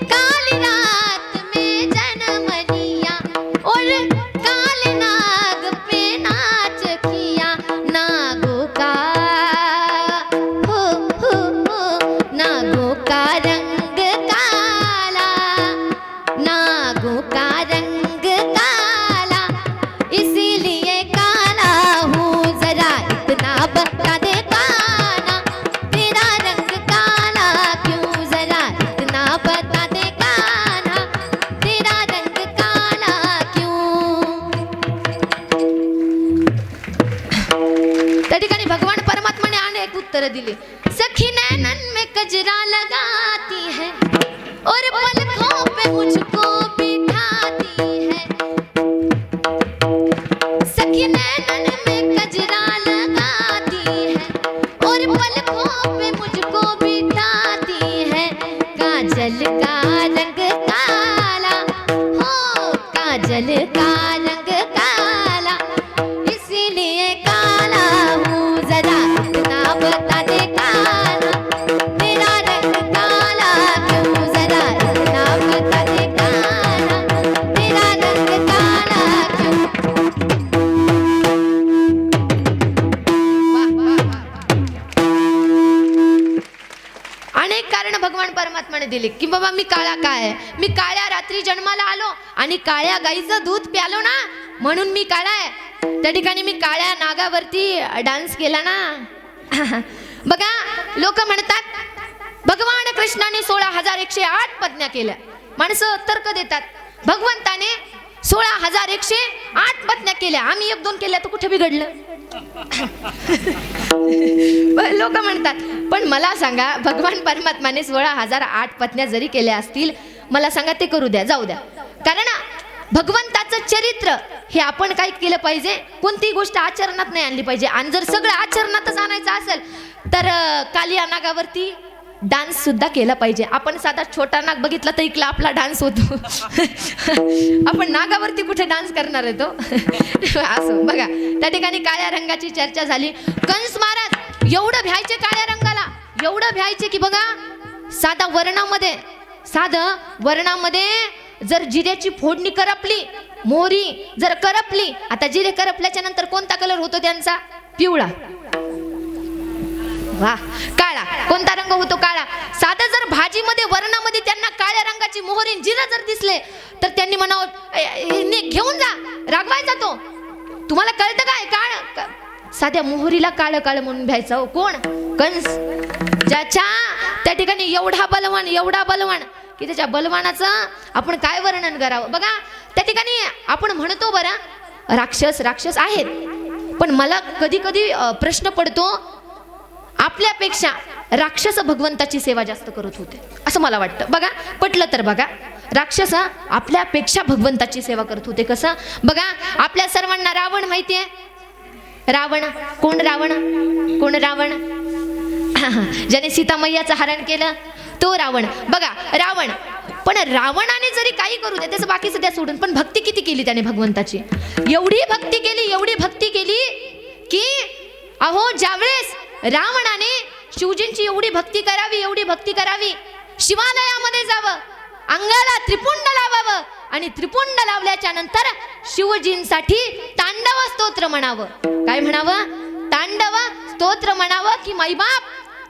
काली रात में जन्म लिया और काले नाग पे नाच किया, नागों का हो नागों का रंग काला, नागों का रंग काला, इसीलिए काला हूँ, जरा इतना बता दे काना, तेरा रंग काला क्यों, जरा इतना बता दे काना, तेरा रंग काला क्यों. त्या ठिकाणी भगवान परमात्माने अनेक उत्तर दिली. सखी नैनन में कजरा लगाती है और पलकों पे मुझको बिठाती है, सखी नैनन में कजरा लगाती है और पलकों पे मुझको बिठाती है, काजल का रंग काला हो, काजल का रंग काला, इसीलिए काला हूँ, जरा इतना बता दे काना, तेरा रंग काला क्यों, जरा इतना बता दे काना, तेरा रंग काला क्यों. वाह, वाह, वाह. अनेक कारण भगवान परमात्माने दिली की बाबा मी काळा काय आहे, मी काळ्या रात्री जन्माला आलो आणि काळ्या गाईचं दूध प्यालो ना म्हणून मी काळा आहे. त्या ठिकाणी मी काळ्या नागावरती डान्स केला ना. बघा लोक म्हणतात भगवान कृष्णाने 16,108 पत्न्या केल्या. माणसं तर्क देतात भगवंताने 16,108 पत्न्या केल्या, आम्ही 1-2 केल्या तर कुठे बिघडलं. लोक म्हणतात, पण मला सांगा भगवान परमात्माने 16,008 पत्न्या जरी केल्या असतील, मला सांगा ते करू द्या, जाऊ द्या. कारण भगवंताचं चरित्र हे आपण काय केलं पाहिजे, कोणतीही गोष्ट आचरणात नाही आणली पाहिजे. आणि जर सगळं आचरणातच आणायचं असेल तर कालिया नागावरती डान्स सुद्धा केला पाहिजे. आपण साधा छोटा नाग बघितला तर इकला आपला डान्स होतो. आपण नागावरती कुठे डान्स करणार आहे तो. असं बघा त्या ठिकाणी काळ्या रंगाची चर्चा झाली. कंस महाराज एवढं भ्यायचे काळ्या रंगाला, एवढं भ्यायचे की बघा साधं वरणामध्ये जर जिऱ्याची फोडणी करपली, मोहरी जर करपली, आता जिरे करपल्याच्या नंतर कोणता कलर होतो त्यांचा, पिवळा. वा, काळा. कोणता रंग होतो, काळा. साधं जर भाजीमध्ये वरणामध्ये त्यांना काळ्या रंगाची मोहरी जिरा जर दिसले तर त्यांनी म्हणावं घेऊन जा, रागवायचा तो. तुम्हाला कळतं काय, काळ साध्या मोहरीला काळं काळं म्हणून भ्यायचं. हो कोण, कंस. ज्याच्या त्या ठिकाणी एवढा बलवान की त्याच्या बलवानाचं आपण काय वर्णन करावं. बघा त्या ठिकाणी आपण म्हणतो बरं राक्षस आहेत, पण मला कधी कधी प्रश्न पडतो, आपल्यापेक्षा राक्षस भगवंताची सेवा जास्त करत होते असं मला वाटतं. बघा पटलं तर बघा, राक्षस आपल्यापेक्षा भगवंताची सेवा करत होते. कसं बघा, आपल्या सर्वांना रावण माहिती आहे. रावण कोण, ज्याने सीता मैयाचं हरण केलं तो रावण. बघा रावण, पण रावणाने जरी काही करू दे त्याचं बाकी सध्या सोडून, पण भक्ती किती केली त्याने भगवंताची. एवढी भक्ती केली की अहो ज्यावेळेस रावणाने शिवजींची एवढी भक्ती करावी, शिवालयामध्ये जावं, अंगाला त्रिपुंड लावावं आणि त्रिपुंड लावल्याच्या नंतर शिवजींसाठी तांडव स्तोत्र म्हणावं. काय म्हणावं, तांडव स्तोत्र म्हणावं. की माईबाप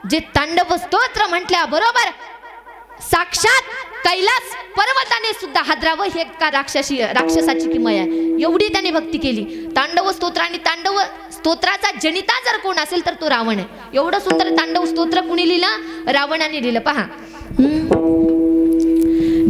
जे तांडव स्तोत्र म्हटल्या बरोबर साक्षात कैलास पर्वताने सुद्धा हादरावं, हे का राक्षसाची किमया आहे. एवढी त्याने भक्ती केली. तांडव स्तोत्र, आणि तांडव स्तोत्राचा जनिता जर कोण असेल तर तो रावण आहे. एवढं सुंदर तांडव स्तोत्र कुणी लिहिलं, रावणाने लिहिलं. पहा,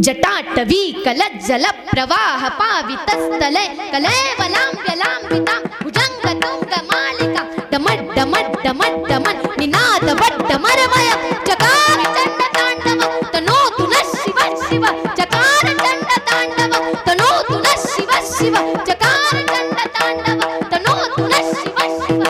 जटाटवी कलज जल प्रवाह पावितस्थले कलेवलांब्यलांबिता भुजंग तुंग मालिका डमड डमड डमड डमड निनाद वड्डमरमय चकार चंड तांडव तनो तुन शिव शिव चकार चंड तांडव तनो तुन शिव शिव चकार चंड तांडव तनो तुन शिव शिव.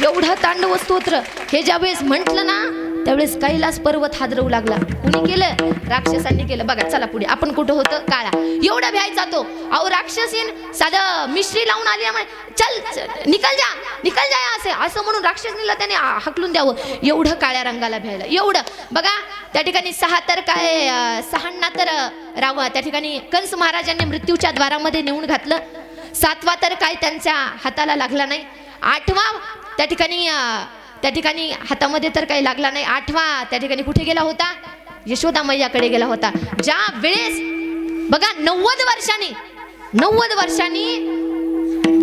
एवढं तांडव स्तोत्र हे ज्यावेळेस म्हटलं ना त्यावेळेस कैलास पर्वत हादरवू लागला. कुणी केलं? राक्षसांनी केलं. बघा चला पुढे, आपण कुठं होतं? काळा. एवढा भ्यायचा तो. अहो राक्षसीन साधं मिश्री लावून आली, चल निकल जा असे असं म्हणून राक्षसनीला त्याने हकलून द्यावं, एवढं काळ्या रंगाला भ्यायला. एवढं बघा त्या ठिकाणी 6 तर काय 6 तर राव त्या ठिकाणी कंस महाराजांनी मृत्यूच्या द्वारामध्ये नेऊन घातलं. 7वा तर काय त्यांच्या हाताला लागला नाही. 8वा त्या ठिकाणी हातामध्ये तर काही लागला नाही. 8वा त्या ठिकाणी कुठे गेला होता? यशोदा मैयाकडे गेला होता. ज्या वेळेस बघा 90 वर्षांनी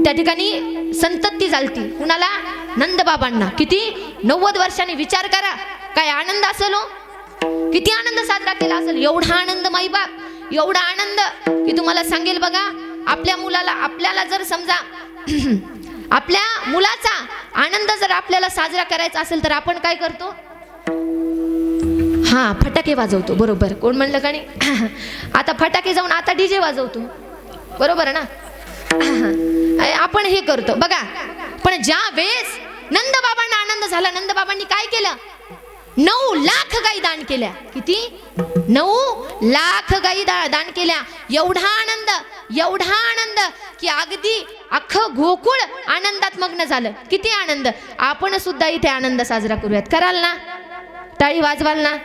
त्या ठिकाणी संतती झालती. कुणाला? नंदबाबांना. किती? 90 वर्षांनी. विचार करा काय आनंद असेल हो, किती आनंद साजरा केला असेल. एवढा आनंद माईबाप, एवढा आनंद की तुम्हाला सांगेल. बघा आपल्याला जर समजा आपल्या मुलाचा आनंद जर आपल्याला साजरा करायचा असेल तर आपण काय करतो? हा, फटाके वाजवतो. बरोबर. कोण म्हणलं का नाही? आता फटाके जाऊन आता डीजे वाजवतो. बरोबर आहे ना? आपण हे करतो बघा. पण ज्या वेळेस नंदबाबांना आनंद झाला, नंदबाबांनी काय केलं? 9 लाख गाई दान केल्या. किती? 9 लाख गाई दान केल्या. एवढा आनंद की अगदी अख्खं गोकुळ आनंदात मग्न झालं. किती आनंद. आपण सुद्धा इथे आनंद साजरा करूयात. कराल ना? टाळी वाजवाल ना?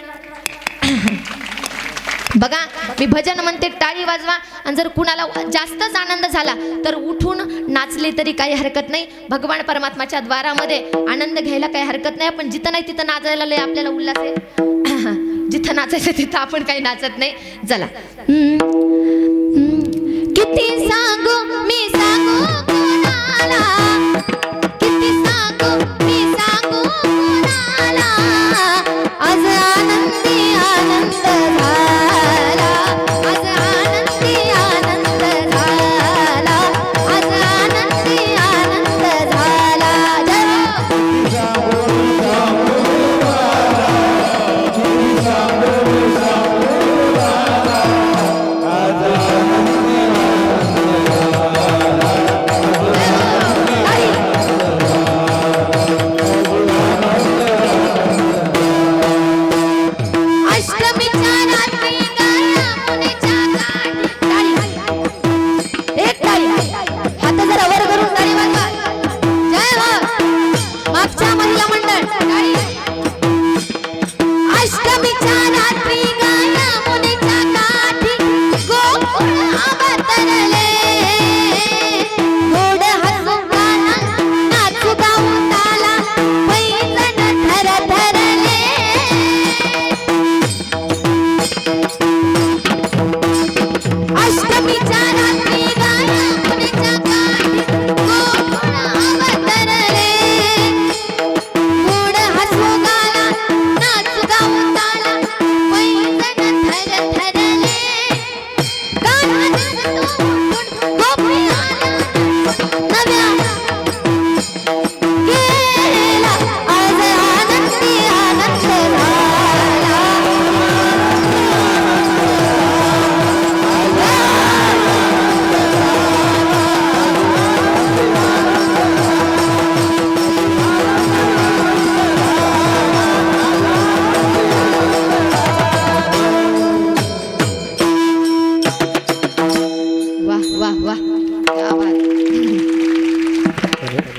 बघा मी भजन म्हणते, टाळी वाजवा. आणि जर कुणाला जास्तच आनंद झाला तर उठून नाचले तरी काही हरकत नाही. भगवान परमात्माच्या द्वारामध्ये आनंद घ्यायला काही हरकत नाही. आपण जिथं नाही तिथं नाचायला लय आपल्याला उल्हास आहे. जिथं नाचायचं तिथं आपण काही नाचत नाही. चला. किती सांगू मी सांगू कुणाला, किती सांगू मी सांगू कुणाला, आज आनंदी आनंद झाला, आज आनंदी आनंद झाला, आज आनंदी आनंद झाला.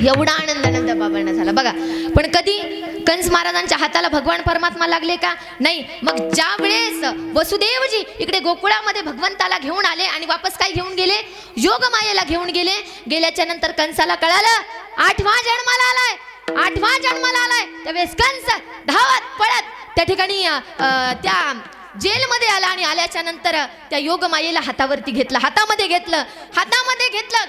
एवढा आनंद नंदबाबांना झाला बघा. पण कधी कंस महाराजांच्या हाताला भगवान परमात्मा लागले का? नाही. मग ज्या वेळेस वसुदेवजी इकडे गोकुळामध्ये भगवंताला घेऊन आले आणि वापस काय घेऊन गेले? योगमायेला घेऊन गेले. गेल्याच्या नंतर कंसाला कळालं 8वा जन्माला आलाय. त्यावेळेस कंस धावत पळत त्या ठिकाणी त्या जेलमध्ये आला आणि आल्याच्या नंतर त्या योगमायेला हातामध्ये घेतलं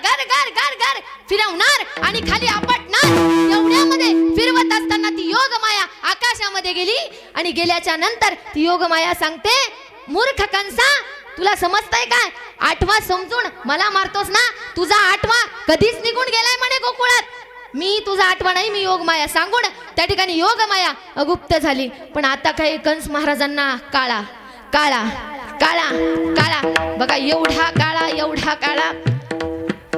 गर गर गर गर फिरवणार आणि खाली आपटणार. एवढ्यामध्ये फिरवत असताना ती योगमाया आकाशामध्ये गेली आणि गेल्याच्या नंतर ती योगमाया सांगते, मूर्ख कंसा, तुला समजतंय काय? 8वा समजून मला मारतोस ना? तुझा 8वा कधीच निघून गेलाय म्हणे गोकुळात. मी तुझा 8वा नाही, मी योगमाया सांगून त्या ठिकाणी योगमाया अगुप्त झाली. पण आता काही कंस महाराजांना काळा बघा. एवढा काळा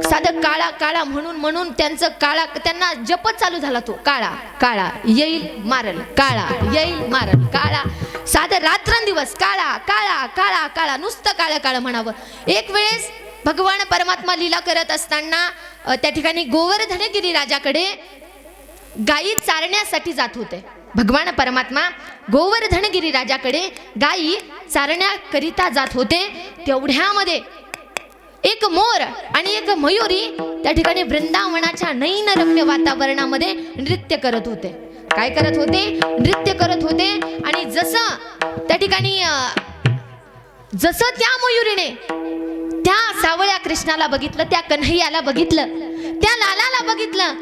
साधं काळा काळा म्हणून म्हणून त्यांचं काळा त्यांना जपच चालू झाला तो काळा काळा येईल मारल काळा येईल मारल काळा साधं रात्रंदिवस काळा काळा काळा काळा नुसतं काळं काळं म्हणावं. एक वेळेस भगवान परमात्मा लीला करत असताना त्या ठिकाणी गोवर्धनगिरी राजाकडे गायी चारण्यासाठी जात होते. भगवान परमात्मा गोवर्धनगिरी राजाकडे गायी चारण्याकरिता जात होते. तेवढ्यामध्ये एक मोर आणि एक मयुरी त्या ठिकाणी वृंदावनाच्या नैनरम्य वातावरणामध्ये नृत्य करत होते. काय करत होते? नृत्य करत होते. आणि जसं त्या ठिकाणी जसं त्या मयुरीने त्या सावळ्या कृष्णाला बघितलं, त्या कन्हैयाला बघितलं, त्या लालाला बघितलं,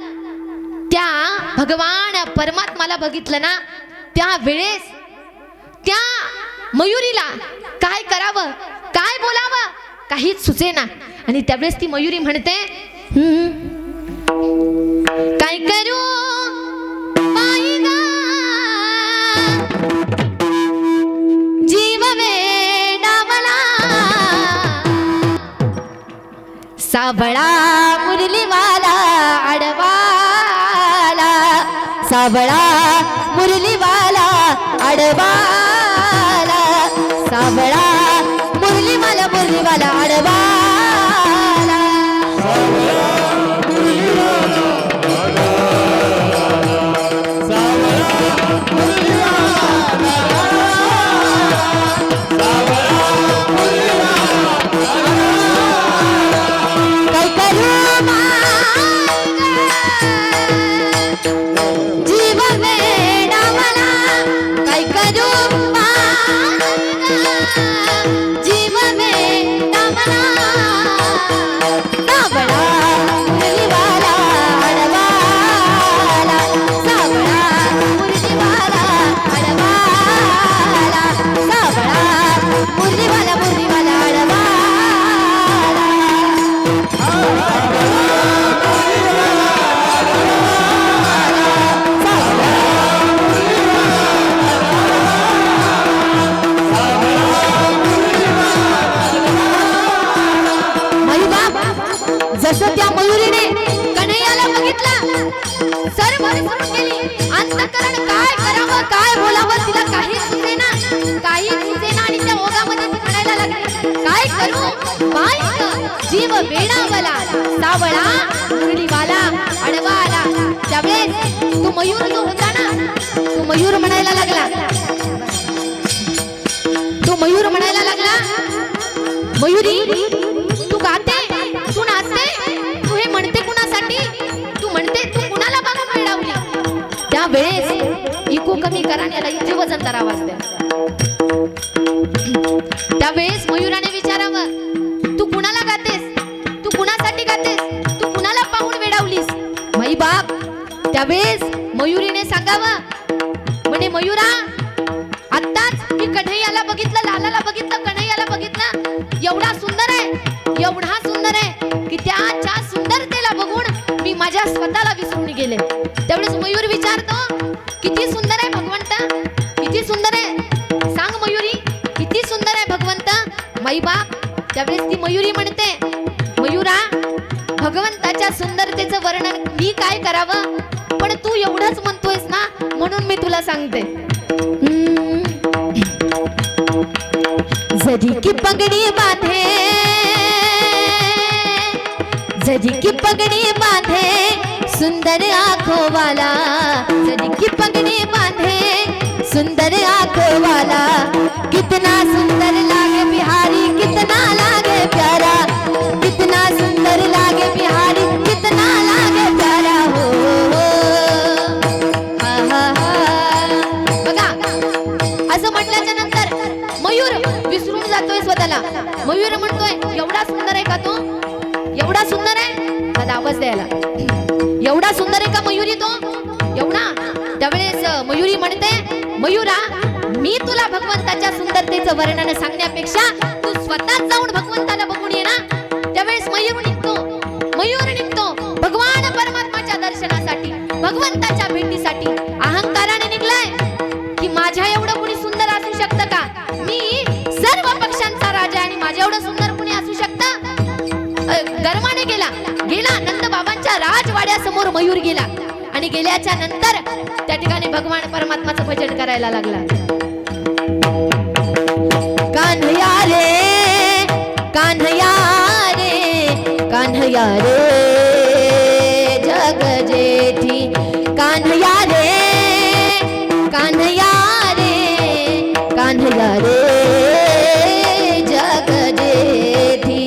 त्या भगवान परमात्माला बघितलं ना, त्या वेळेस त्या मयुरीला काय करावं, काय बोलावं काहीच सुचेना. आणि त्यावेळेस ती मयुरी म्हणते, काय करू बाई गा, जीव वेडावला, साबळा मुरलीवाला अडवाला, साबळा मुरलीवाला अडवाला, साबळा मुरलीवाला मुरलीवाला अडवाला. जसं त्या मयुरीने कन्हैयाला बघितलं, सर्व विसरून गेली. अंतःकरण काय करावं, काय बोलावं तिला काही सुचेना, काही सुचेना. आणि त्या ओघामध्ये ती म्हणायला लागली, काय करू बाई जीव वेडावला, सावळा मुरलीवाला अडवाला. त्यावेळेस तो मयूर जो होता ना, तो मयूर म्हणायला लागला, तो मयूर म्हणायला लागला, मयुरी तू गाते, तू नाचते, तू हे म्हणते कुणासाठी, तू म्हणते तू कुणाला बघून वेडावली. त्यावेळेस इको कमी करा आणि याला इथे वजन तर आवाज द्या. त्यावेळेस मयुराने विचारावं, तू कुणाला गातेस, तू कुणासाठी गातेस, तू कुणाला पाहून वेडावलीस माई बाप. त्यावेळेस मयुरीने सांगावं, म्हणे मयुरा आत्ताच मी कन्हैयाला बघितलं, लालाला बघितलं, कन्हैयाला बघितलं, एवढा सुंदर आहे, एवढा सुंदर आहे की त्याच्या सुंदरतेला बघून मी माझ्या स्वतःला विसरून गेले. त्यावेळेस मयूर विचारतो, किती सुंदर आहे भगवंत, किती सुंदर आहे, सांग मयुरी किती सुंदर आहे भगवंत माई बाप. त्यावेळेस ती मयुरी म्हणते, मयुरा भगवंताच्या सुंदरतेचं वर्णन मी काय करावं, पण तू एवढंच म्हणतोयस ना म्हणून मी तुला सांगते. जरी की पगडी बांधे, जरी की पगडी बांधे सुंदर आँखों वाला, जरी की पगड़ी बांधे सुंदर आँखों वाला, कितना सुंदर लागे बिहारी, कितना लागे प्यारा, कितना सुंदर लागे बिहारी, कितना लागे प्यारा. हो हा हा हा. बघा असं म्हटल्याच्या नंतर मयूर विसरून जातोय स्वतःला. मयूर म्हणतोय, एवढा सुंदर आहे का तो, एवढा सुंदर आहे, दादा आवाज द्यायला, एवढा सुंदर आहे का मयुरी तो, एवढा. त्यावेळेस मयुरी म्हणते, मयुरा मी तुला भगवंताच्या सुंदरतेचं वर्णन सांगण्यापेक्षा तू स्वतःच जाऊन भगवंताला बघून ये ना. त्यावेळेस मयूर निघतो भगवान परमात्माच्या दर्शनासाठी, भगवंताच्या भेटीसाठी. अहंकाराने निघलाय की माझ्या एवढं कुणी सुंदर असू शकतं का, मी सर्व पक्षांचा राजा आणि माझ्या एवढं सुंदर कुणी असू शकतं. गर्वाने गेला, बाबांच्या राजवाड्यासमोर मयूर गेला आणि गेल्याच्या नंतर त्या ठिकाणी भगवान परमात्माचं भजन करायला लागला. कान्हया रे कान्हया रे कान्हया रे जग जेठी कान्हया रे कान्हया रे कान्हया रे जग जेठी.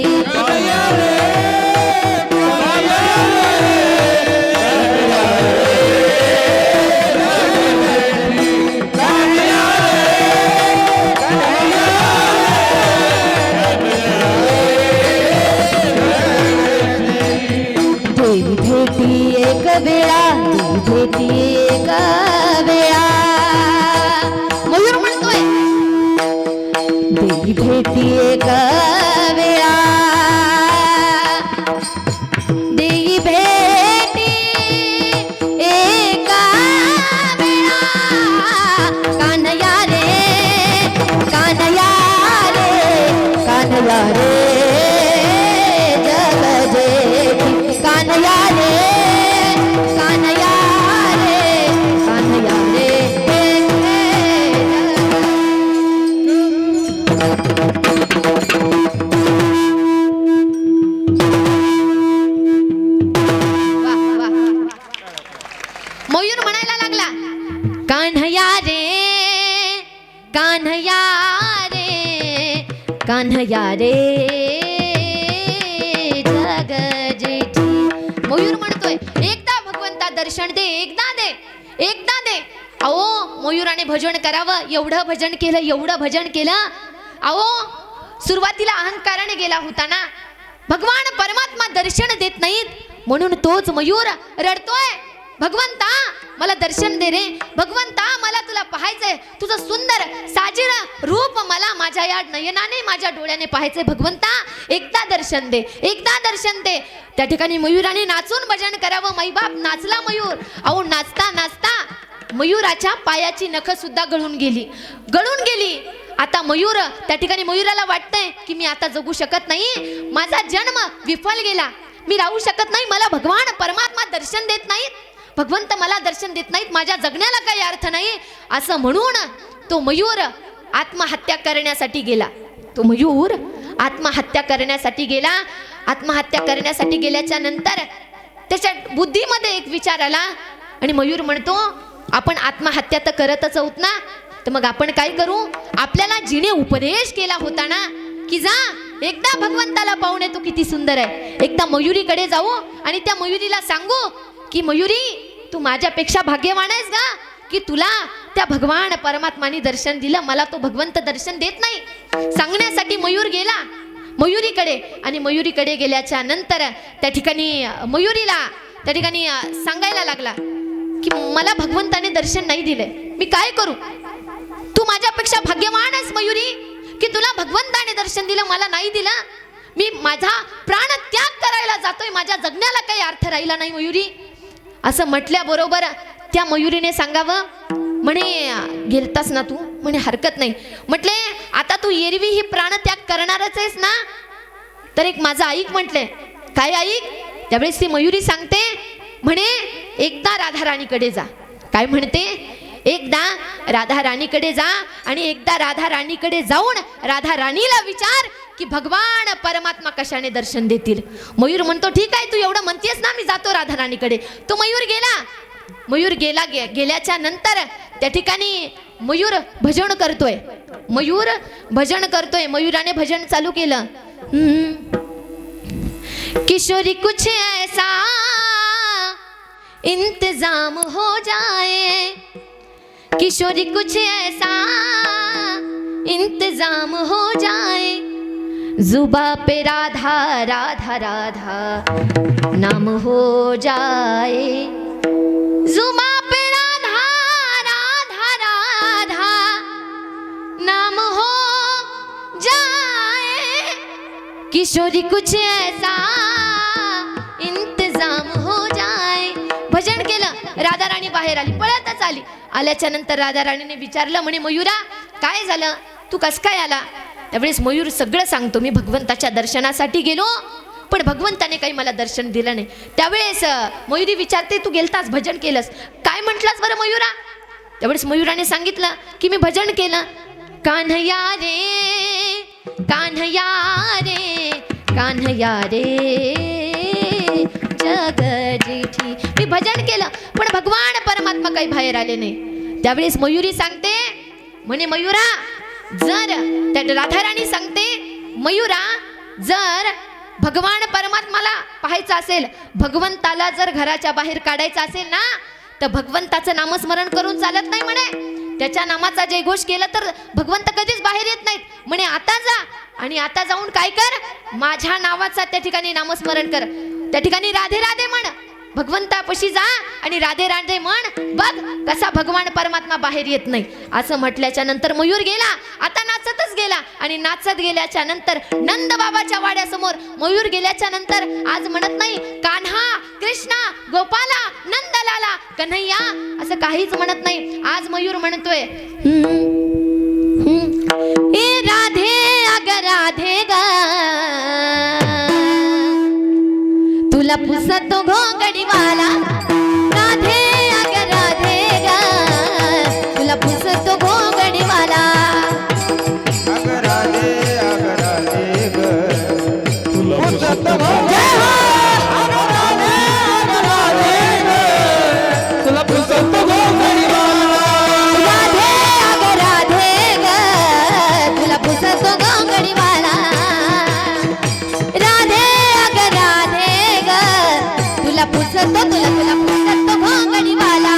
देवी भेटी एक वेळा देवी भेटी एक वेळा मयूर म्हणतोय देवी भेटी एक वेळा देवी भेटी एक वेळा कान्हया रे कान्हया रे कान्हया रे जग जेठी कान्हया रे कान्हया रे कान्हया रे वाह, वाह. मयूर म्हणायला लागला कान्हया रे कान्हया रे कान्हया रे जग जेठी. मयूर म्हणतोय एकदा भगवंता दर्शन दे एकदा दे एकदा दे. अहो मयूराने भजन करावं एवढं भजन केलं एवढं भजन केलं. अहो सुरुवातीला अहंकाराने गेला होता ना. भगवान परमात्मा दर्शन देत नाहीत म्हणून तोच मयूर रडतोय. भगवंता मला दर्शन दे रे भगवंता मला तुला पाहायचंय तुझं सुंदर साजिर रूप मला माझ्या या नयनाने माझ्या डोळ्याने पाहायचंय. भगवंता एकदा दर्शन दे एकदा दर्शन दे. त्या ठिकाणी मयूराने नाचून भजन करावं. मैबाप नाचला मयूर. अहो नाचता नाचता मयूराच्या पायाची नख सुद्धा गळून गेली. आता मयूर त्या ठिकाणी मयूराला वाटतंय की मी आता जगू शकत नाही माझा जन्म विफल गेला मी राहू शकत नाही. मला भगवान परमात्मा दर्शन देत नाहीत भगवंत मला दर्शन देत नाहीत माझ्या जगण्याला काही अर्थ नाही असं म्हणून तो मयूर आत्महत्या करण्यासाठी गेला. तो मयूर आत्महत्या करण्यासाठी गेला. आत्महत्या करण्यासाठी गेल्याच्या नंतर त्याच्या बुद्धीमध्ये एक विचार आला आणि मयूर म्हणतो आपण आत्महत्या तर करतच आहोत ना तर मग आपण काय करू. आपल्याला जिने उपदेश केला होता ना की जा एकदा भगवंताला पाहून तू किती सुंदर आहे. एकदा मयुरीकडे जाऊ आणि त्या मयुरीला सांगू की मयुरी तू माझ्यापेक्षा भाग्यवान आहेस का की तुला त्या भगवान परमात्माने दर्शन दिलं मला तो भगवंत दर्शन देत नाही. सांगण्यासाठी मयूर गेला मयुरीकडे आणि मयुरीकडे गेल्याच्या नंतर त्या ठिकाणी मयुरीला त्या ठिकाणी सांगायला लागला की मला भगवंताने दर्शन नाही दिले मी काय करू. तू माझ्यापेक्षा भाग्यवान आहेस मयुरी की तुला भगवंताने दर्शन दिलं मला नाही दिलं. मी माझा प्राण त्याग करायला जातोय माझ्या जगण्याला काही अर्थ राहिला नाही मयुरी. असं म्हटल्याबरोबर त्या मयुरीने सांगावं म्हणे गेलतास ना तू म्हणे हरकत नाही. म्हटले आता तू एरवी ही प्राणत्याग करणारच आहेस ना तर एक माझं ऐक म्हटले. काय ऐक. त्यावेळेस ती मयुरी सांगते म्हणे एकदा राधा राणीकडे जा. काय म्हणते एकदा राधा राणीकडे जा आणि एकदा राधा राणीकडे जाऊन राधा राणीला विचार की भगवान परमात्मा कशाने दर्शन देतील. मयूर म्हणतो ठीक आहे तू एवढं म्हणतेस ना मी जातो राधा राणीकडे. तो मयूर गेला गेल्याच्या नंतर त्या ठिकाणी मयूर भजन करतोय. मयूराने भजन चालू केलं. किशोरी कुछ ऐसा इंतजाम हो जाए किशोरी कुछ ऐसा इंतजाम हो जाए जुबा पे राधा राधा राधा नाम हो जाए जुबा पे राधा राधा राधा नाम हो जाए किशोरी कुछ ऐसा इंतजाम हो जाए. भजन केलं. राधा राणी बाहेर आली पळतच आली. आल्याच्या नंतर राधा राणीने विचारलं म्हणे मयुरा काय झालं तू कस काय आला. त्यावेळेस मयूर सगळं सांगतो मी भगवंताच्या दर्शनासाठी गेलो पण भगवंताने काही मला दर्शन दिलं नाही. त्यावेळेस मयुरी विचारते, तू गेलतास भजन केलंस, काय म्हटलास बरं मयुरा? त्यावेळेस मयुराने सांगितलं की मी भजन केलं. कान्हया रे कान्हया रे कान्हया रे जग जेठी, मी भजन केलं पण भगवान परमात्मा काही बाहेर आले नाही. त्यावेळेस मयुरी सांगते, म्हणे मयुरा, जर त्या राधाराणी सांगते, मयुरा जर भगवान परमात्माला पाहायचं असेल, भगवंताला जर घराच्या बाहेर काढायचं असेल ना, तर भगवंताचं नामस्मरण करून चालत नाही म्हणे. त्याच्या नामाचा जयघोष केला तर भगवंत कधीच बाहेर येत नाहीत म्हणे. आता जा आणि आता जाऊन काय कर, माझ्या नावाचा त्या ठिकाणी नामस्मरण कर. त्या ठिकाणी राधे राधे म्हण, भगवंतापाशी जा आणि राधे राधे म्हण, बघ कसा भगवान परमात्मा बाहेर येत नाही. असं म्हटल्याच्या नंतर मयूर गेला. आता नाचतच गेला आणि नाचत गेल्याच्या नंतर नंद बाबाच्या वाड्यासमोर मयूर गेल्याच्या नंतर आज म्हणत नाही कान्हा कृष्णा गोपाला नंदलाला कन्हैया, असं काहीच म्हणत नाही. आज मयूर म्हणतोय ए राधे अग राधे ग, तुला पुसतो घोंगडीवाला. राधे अग राधे ग, तुला पुसतो घोंगडीवाला. अग राधे ग, तुला पुसत जय हो. अग राधे ग, तुला पुसत घोंगडीवाला. राधे अग राधे ग, तुला पुसतो घोंगडीवाला. राधे अग राधे ग, तुला पुसतो तुला पुसतो घोंगडीवाला.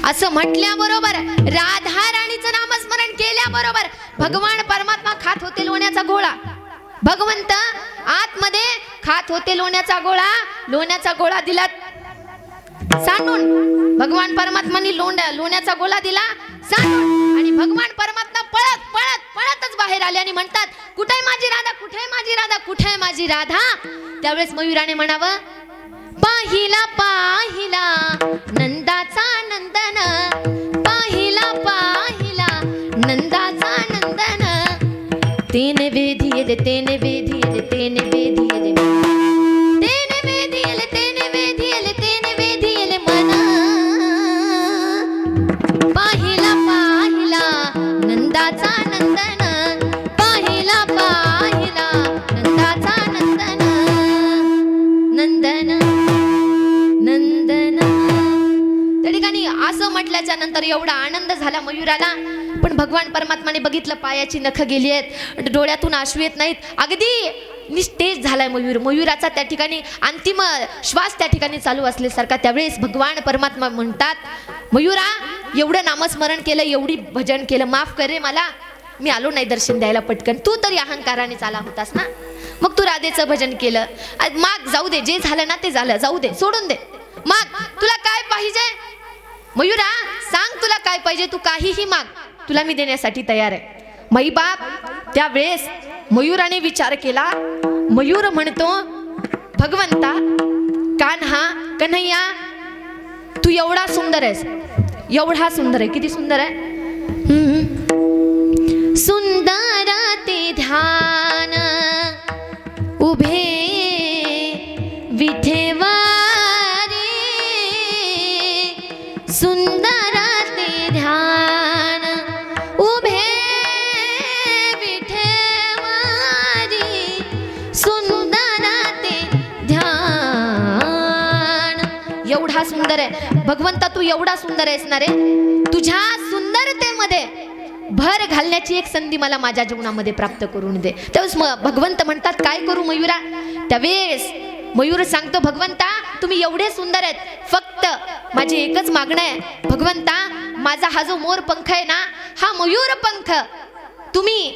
असं म्हटल्याबरोबर राधा राणीचं नामस्मरण केल्याबरोबर भगवान परमात्मा खात होते लोण्याचा गोळा. भगवंत आतमध्ये खात होते लोण्याचा गोळा. लोण्याचा गोळा दिला सांडून, भगवान परमात्मानी लोण्याचा गोळा दिला सांडून आणि भगवान परमात्मा पळत पळत पळतच बाहेर आले आणि म्हणतात कुठे माझी राधा, कुठे माझी राधा, कुठे माझी राधा. त्यावेळेस मयुराने म्हणावं पाहिला पाहिला नंदाचा नंदन, पाहिला पाहिला नंदाचा नंदन. तेने वेधिले तेने वेधिले तेने वेधिले तेने वेधिले तेने वेधिले तेने वेधिले मन. पाहिला पाहिला नंदाचा नंदन, पाहिला पाहिला नंदाचा नंदन. नंदन नंदन. त्या ठिकाणी असं म्हटल्याच्या नंतर एवढा आनंद झाला मयुराला. पण भगवान परमात्माने बघितलं पायाची नख गेली आहेत, डोळ्यातून आश्रू येत नाहीत, अगदी निस्तेज झालाय मयूर. मयुराचा त्या ठिकाणी अंतिम श्वास त्या ठिकाणी चालू असल्यासारखा. त्यावेळेस भगवान परमात्मा म्हणतात मयुरा, एवढं नामस्मरण केलं, एवढी भजन केलं, माफ कर रे मला, मी आलो नाही दर्शन द्यायला पटकन. तू तरी अहंकाराने चाला होतास ना, मग तू राधेचं भजन केलं. माग जाऊ दे, जे झालं ना ते झालं, जाऊ दे, सोडून दे. माग, तुला काय पाहिजे मयुरा, सांग तुला काय पाहिजे, तू काहीही माग, तुला मी देण्यासाठी तयार आहे. मई बाप त्यावेळेस मयुराने विचार केला. मयूर म्हणतो भगवंता कान्हा कन्हैया, तू एवढा सुंदर आहेस, एवढा सुंदर आहे. किती सुंदर आहे, सुंदर ते ध्यान उभे विठेवारी, ध्यान उभे विठेवारी सुंदर ते ध्यान. एवढा सुंदर आहे भगवंता, तू एवढा सुंदर आहेस ना रे. तुझ्या सुंदरतेमध्ये भर घालण्याची एक संधी मला माझ्या जीवनामध्ये प्राप्त करून दे. त्यावेळेस भगवंत म्हणतात काय करू मयुरा. त्यावेळेस मयूर सांगतो भगवंता तुम्ही एवढे सुंदर आहेत, फक्त माझी एकच मागणं आहे भगवंता, माझा हा जो मोर पंख आहे ना, हा मयूर पंख तुम्ही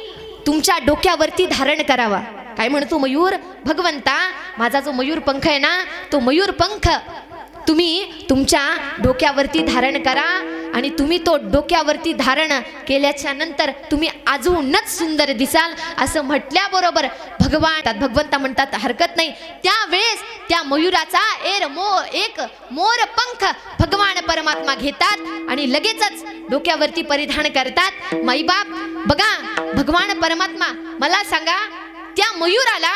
तुमच्या डोक्यावरती धारण करावा. काय म्हणतो मयूर, भगवंता माझा जो मयूर पंख आहे ना, तो मयूर पंख तुम्ही तुमच्या डोक्यावरती धारण करा. आणि तुम्ही तो डोक्यावरती धारण केल्याच्या नंतर तुम्ही अजूनच सुंदर दिसाल. असं म्हटल्याबरोबर भगवंता म्हणतात हरकत नाही. त्यावेळेस त्या मयुराचा एक मोर पंख भगवान परमात्मा घेतात आणि लगेचच डोक्यावरती परिधान करतात. माईबाप बघा, भगवान परमात्मा मला सांगा, त्या मयुराला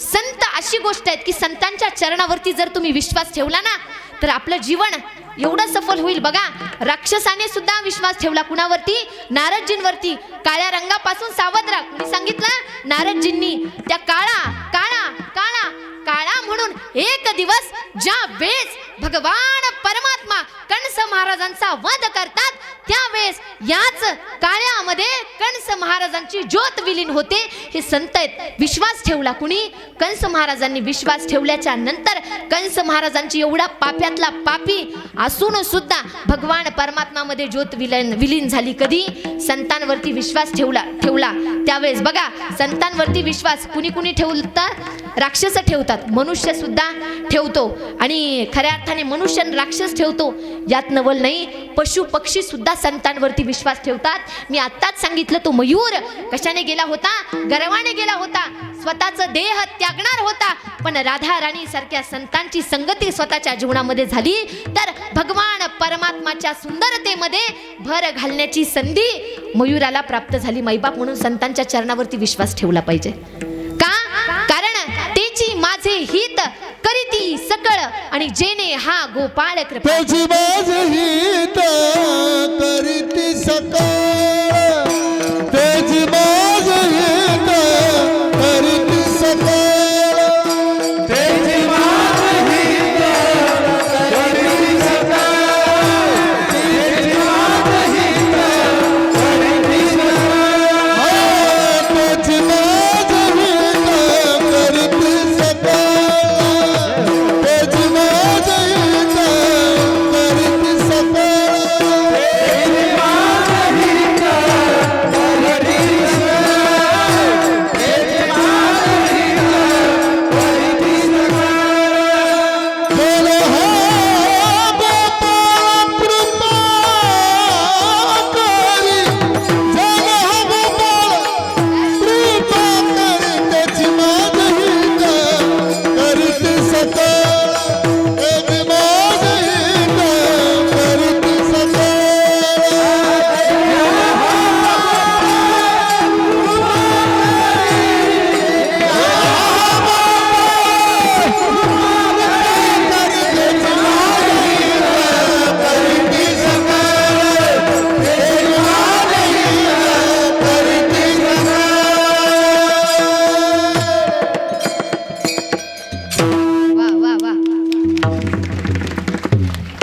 संत अशी गोष्ट आहे की संतांच्या चरणावरती जर तुम्ही विश्वास ठेवला ना, तर आपलं जीवन एवढं सफल होईल. बघा, राक्षसाने सुद्धा विश्वास ठेवला कुणावरती, नारदजींवरती. काळ्या रंगापासून सावध राहा. कुणी सांगितलं, नारदजींनी. त्या काळा काळा काळा काळा म्हणून एक दिवस ज्या वेळेस भगवान परमात्मा कंस महाराजांचा वध करतात, त्यावेळेस याच काळ्यामध्ये कंस महाराजांची ज्योत विलीन होते. हे संत आहेत. विश्वास ठेवला कुणी, कंस महाराजांनी विश्वास ठेवल्याच्या नंतर कंस महाराजांची एवढा पाप्यातला पापी असून सुद्धा भगवान परमात्मामध्ये ज्योत विलीन झाली. कधी संतांवरती विश्वास ठेवला त्यावेळेस. बघा, संतांवरती विश्वास कुणी कुणी ठेवतात, राक्षस ठेवतात, मनुष्य सुद्धा ठेवतो. आणि खऱ्या अर्थाने मनुष्य राक्षस ठेवतो यात नवल नाही. पशु पक्षी सुद्धा संतांवरती विश्वास ठेवतात. मी आत्ताच सांगितलं, तो मयूर कशाने गेला होता, गर्वाने गेला होता, स्वतःचा देह त्यागणार होता. पण राधा राणी सारख्या संतांची संगती स्वतःच्या जीवनामध्ये झाली, तर भगवान परमात्माच्या सुंदरतेमध्ये भर घालण्याची संधी मयूराला प्राप्त झाली. माईबाप म्हणून संतांच्या चरणावरती विश्वास ठेवला पाहिजे. का? कारण तेची माझे हित करीती सकळ आणि जेने हा गोपाळ कृपा. त्याची माझे हित करीती सकळ, त्याची माझे हित करीती सकळ, त्याची माझे हित करीती सकळ, त्याची माझे हित करीती सकळ, त्याची माझे हित करीती सकळ,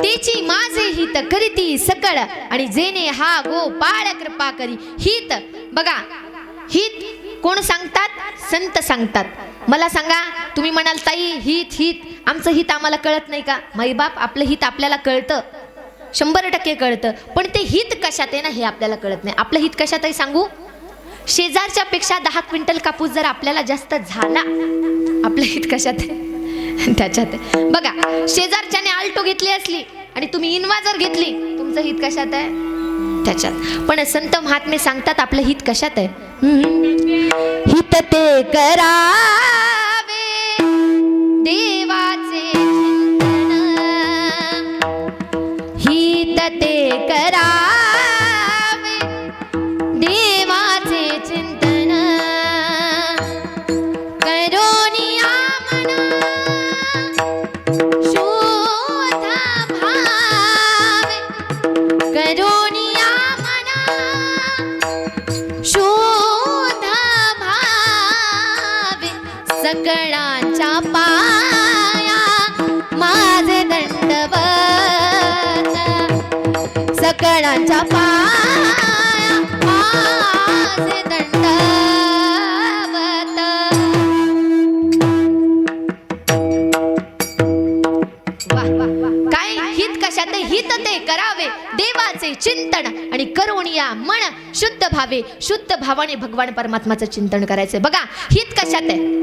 त्याची माझे हित करीती सकळ आणि जेने हा गोपाळ कृपा करी. हित बघा, हित कोण सांगतात? संत सांगतात. मला सांगा, तुम्ही म्हणाल ताई हित हित आमचं हित आम्हाला कळत नाही का? माईबाप आपलं हित आपल्याला कळतं, 100% कळतं. पण ते हित कशात आहे ना, हे आपल्याला कळत नाही. आपलं हित कशात आहे सांगू? शेजारच्या पेक्षा 10 क्विंटल कापूस जर आपल्याला जास्त झाला, आपलं हित कशात आहे? त्याच्यात आहे. बघा, शेजारच्याने आल्टो घेतली असली आणि तुम्ही इनोवा जर घेतली, तुमचं हित कशात आहे? त्याच्यात. पण संत महात्मे सांगतात आपलं हित कशात आहे? हित ते करावे देवाचे चिंतन, हित ते करावे देवाचे चिंतन, करोनिया मना शोध भावे, करोनी सकळांच्या पाया माझे दंडवत, सकळांच्या पाया माझे दंडवत. वाह वाह वाह. काय हित कशात हित ते करावे देवाचे चिंतन आणि करुणिया मन शुद्ध भावे, शुद्ध भावाने भगवान परमात्माचं चिंतन करायचंय. बघा हित कशात आहे,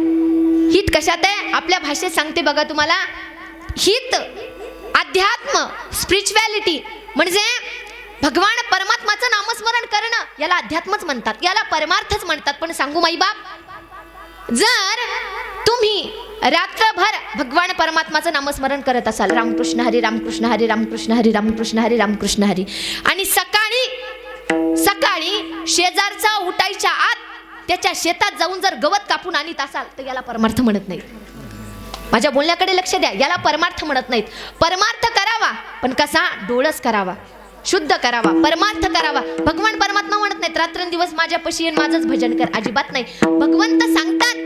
हित कशात आहे आपल्या भाषेत सांगते बघा तुम्हाला. हित अध्यात्म स्पिरिच्युअलिटी म्हणजे भगवान परमात्माचं नामस्मरण करणं, याला अध्यात्मच म्हणतात, याला परमार्थच म्हणतात. पण सांगू माई बाप, जर तुम्ही रात्रभर भगवान परमात्माचं नामस्मरण करत असाल, रामकृष्ण हरी रामकृष्ण हरी रामकृष्ण हरी रामकृष्ण हरी रामकृष्ण हरी, आणि सकाळी शेजारचा उठायच्या आत त्याच्या शेतात जाऊन जर गवत कापून आणीत असाल तर याला परमार्थ म्हणत नाहीत. माझ्या बोलण्याकडे लक्ष द्या, याला परमार्थ म्हणत नाहीत. परमार्थ करावा पण कसा, डोळस करावा, शुद्ध करावा, परमार्थ करावा. भगवान परमात्मा म्हणत नाहीत रात्रंदिवस माझ्यापाशी येऊन माझंच भजन कर, अजिबात नाही. भगवंत सांगतात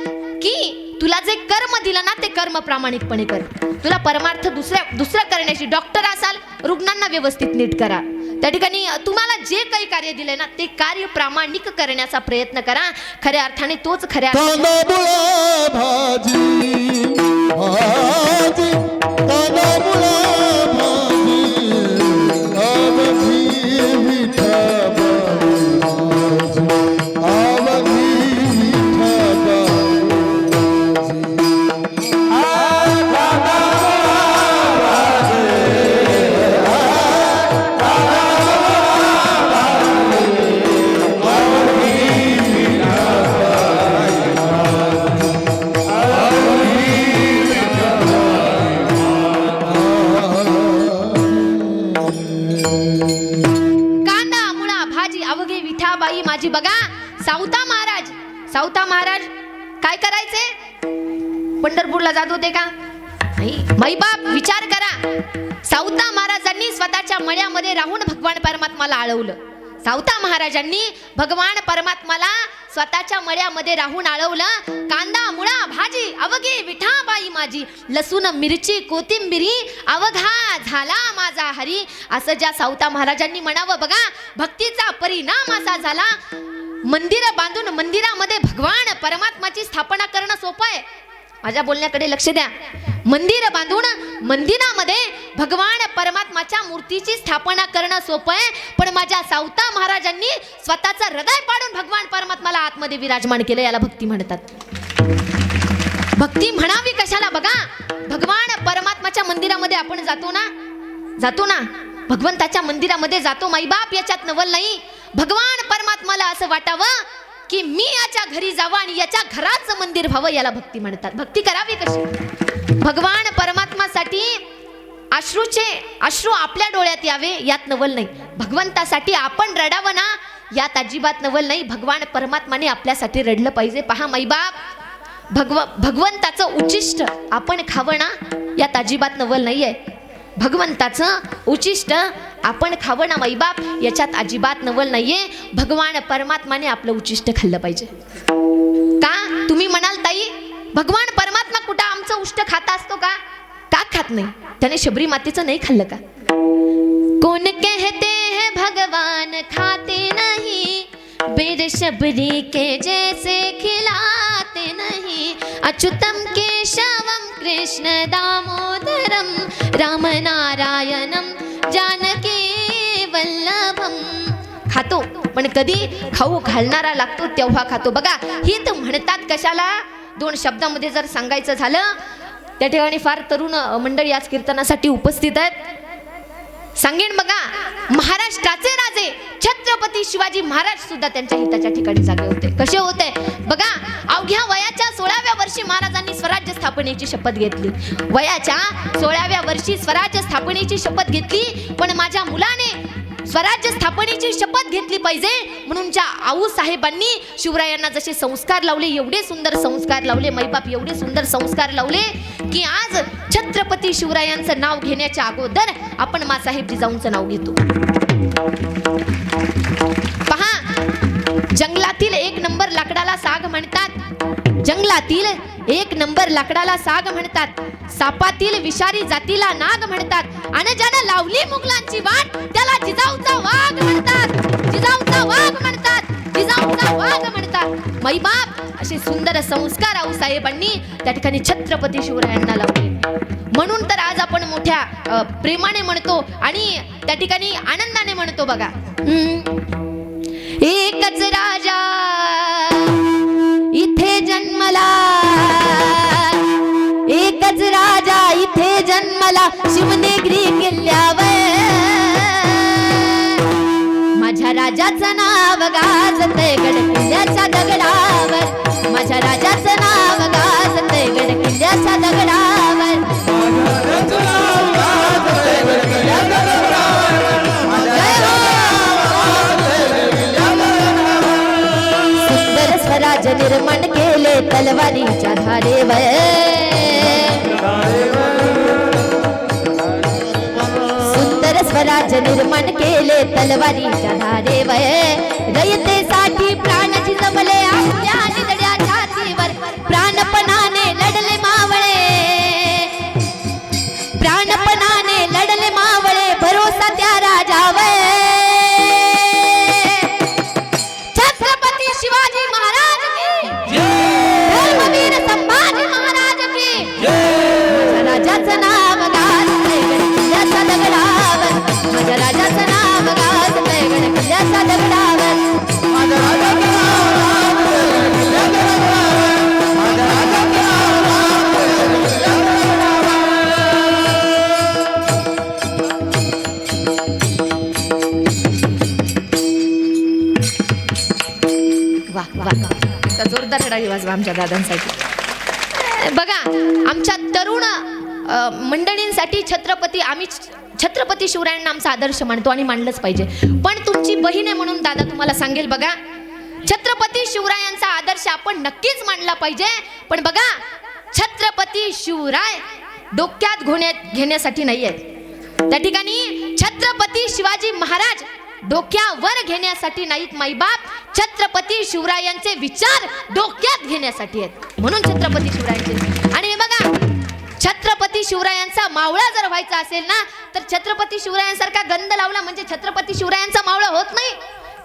की तुला जे कर्म दिलं ना ते कर्म प्रामाणिकपणे कर. तुला परमार्थ दुसरा करण्याची, डॉक्टर असाल रुग्णांना व्यवस्थित नीट करा. त्या ठिकाणी तुम्हाला जे काही कार्य दिलंय ना ते कार्य प्रामाणिक करण्याचा प्रयत्न करा. खऱ्या अर्थाने तोच खऱ्या कांदामुळा भाजी भाजी, कांदामुळा भाजी, अवघी विठाबाई माझी, अवघी विठाबाई बाई माझी. बघा सावता महाराज काय करायचे, पंढरपूरला जात होते का नाही. माई बाप विचार करा, सावता महाराजांनी स्वतःच्या मळ्यामध्ये राहून भगवान परमात्माला आळवलं. सावता महाराजांनी भगवान परमात्माला स्वतःच्या मळ्यामध्ये राहून आळवलं. कांदा मुळा भाजी अवघे विठाबाई माझी, लसूण मिरची कोथिंबिरी अवघा झाला माझा हरी, असं ज्या सावता महाराजांनी म्हणावं. बघा भक्तीचा परिणाम असा झाला, मंदिर बांधून मंदिरामध्ये भगवान परमात्माची स्थापना करणं सोपं आहे. माझ्या बोलण्याकडे लक्ष द्या. मंदिर बांधून मंदिरामध्ये भगवान परमात्माच्या मूर्तीची स्थापना करणं सोपं आहे, पण माझ्या सावता महाराजांनी स्वतःचं हृदय पाडून भगवान परमात्माला आतमध्ये विराजमान केलं. याला भक्ती म्हणतात. भक्ती म्हणावी कशाला. बघा भगवान परमात्माच्या मंदिरामध्ये आपण जातो ना, भगवंताच्या मंदिरामध्ये जातो माईबाप, याच्यात नवल नाही. भगवान परमात्माला असं वाटावं की मी याच्या घरी जावं आणि याच्या घराचं मंदिर व्हावं, याला भक्ती म्हणतात. भक्ती करावी कशी. भगवान परमात्मासाठी अश्रू आपल्या डोळ्यात यावे, यात नवल नाही. भगवंतासाठी आपण रडावं ना, यात अजिबात नवल नाही. भगवान परमात्माने आपल्यासाठी रडलं पाहिजे. पहा माईबाप, भगवंताचं उचिष्ट आपण खावं ना, यात अजिबात नवल नाहीये. भगवंताचं उचिष्ट आपण खावं ना माईबाप, याच्यात अजिबात नवल नाहीये. भगवान परमात्माने आपलं उचिष्ट खाल्लं पाहिजे. का तुम्ही म्हणाल ताई, भगवान परमात्मा कुठं आमचं उष्ट खाता असतो का खात नाही? त्याने शबरी मातेचं नाही खाल्लं का? कोण कहते हैं भगवान खाते नहीं, बेर शबरी के जैसे खिलाते नहीं, अच्युतम केशवम कृष्ण दामोदरम राम नारायणम जानकी वल्लभम. खातो पण कधी खाऊ घालणारा लागतो तेव्हा खातो. बघा हित म्हणतात कशाला. दोन शब्दामध्ये जर सांगायचं झालं, त्या ठिकाणी फार तरुण मंडळी आज कीर्तनासाठी उपस्थित आहेत. सांगेन बघा, महाराष्ट्राचे राजे छत्रपती शिवाजी महाराज सुद्धा त्यांच्या हिताच्या ठिकाणी जागे होते. कसे होते बघा. अवघ्या वयाच्या 16व्या वर्षी महाराजांनी स्वराज्य स्थापनेची शपथ घेतली. वयाच्या 16व्या वर्षी स्वराज्य स्थापनेची शपथ घेतली. पण माझ्या मुलाने स्वराज्य स्थापनेची शपथ घेतली पाहिजे म्हणून ज्या आऊ साहेबांनी शिवरायांना जसे संस्कार लावले, एवढे सुंदर संस्कार लावले माईबाप, एवढे सुंदर संस्कार लावले की आज छत्रपती शिवरायांचं नाव घेण्याच्या अगोदर आपण मासाहेब जिजाऊंचं नाव घेतो. पहा, जंगलातील एक नंबर लाकडाला साग म्हणतात. जंगलातील एक नंबर लाकडाला साग म्हणतात, सापातील विषारी जातीला नाग म्हणतात, आणि ज्यानं लावली मुघलांची वाट त्याला जिजाऊचा वाघ म्हणतात, जिजाऊचा वाघ म्हणतात, जिजाऊचा वाघ म्हणतात. मैबाप असे सुंदर संस्कार आऊसाहेबांनी त्या ठिकाणी छत्रपती शिवरायांना लावले. म्हणून तर आज आपण मोठ्या प्रेमाने म्हणतो आणि त्या ठिकाणी आनंदाने म्हणतो बघा. एकच राजा इथे जन्मला, एकच राजा इथे जन्मला, शिवनेरी किल्ल्यावर माझ्या राजाचं नाव गाजतंय गड किल्ल्याच्या दगडावर, माझ्या राजाचं नाव गाजतंय गड किल्ल्याच्या दगडावर, सुंदर स्वराज निर्माण केले तलवारीच्या धारेवर, सुंदर स्वराज निर्माण केले तलवारीच्या धारेवर, रयतेसाठी प्राण झिजवले आपल्या निधड्या छातीवर, प्राणपणाने लढले मावळे, प्राणपणाने लढले मावळे, भरोसा त्या राजावर, छत्रपती शिवाजी महाराज की धर्मवीर संभाजी महाराज की माझ्या राजाचं नाव गाजतंय गड किल्ल्याच्या दगडावर, माझ्या राजाचं नाव गाजतंय गड किल्ल्याच्या दगडावर, माझ्या राजाचं नाव गाजतंय गड वाह वाह, तर जोरदार रडाई वाजवा आमच्या दादांसाठी. बघा आमच्या तरुण मंडळींसाठी आम्ही छत्रपती शिवरायांना आमचा आदर्श मानतो आणि मानलंच पाहिजे. पण तुमची बहीण आहे म्हणून दादा तुम्हाला सांगेल बघा, छत्रपती शिवरायांचा आदर्श आपण नक्कीच मानला पाहिजे. पण बघा छत्रपती शिवराय डोक्यात घेण्यासाठी नाही आहेत, त्या ठिकाणी छत्रपती शिवाजी महाराज डोक्यावर घेण्यासाठी नाहीत माईबाप, छत्रपती शिवरायांचे विचार डोक्यात घेण्यासाठी आहेत, म्हणून छत्रपती शिवरायांचे. आणि हे बघा छत्रपती शिवरायांचा मावळा जर व्हायचा असेल ना तर छत्रपती शिवरायांसारखा गंध लावला म्हणजे छत्रपती शिवरायांचा मावळा होत नाही.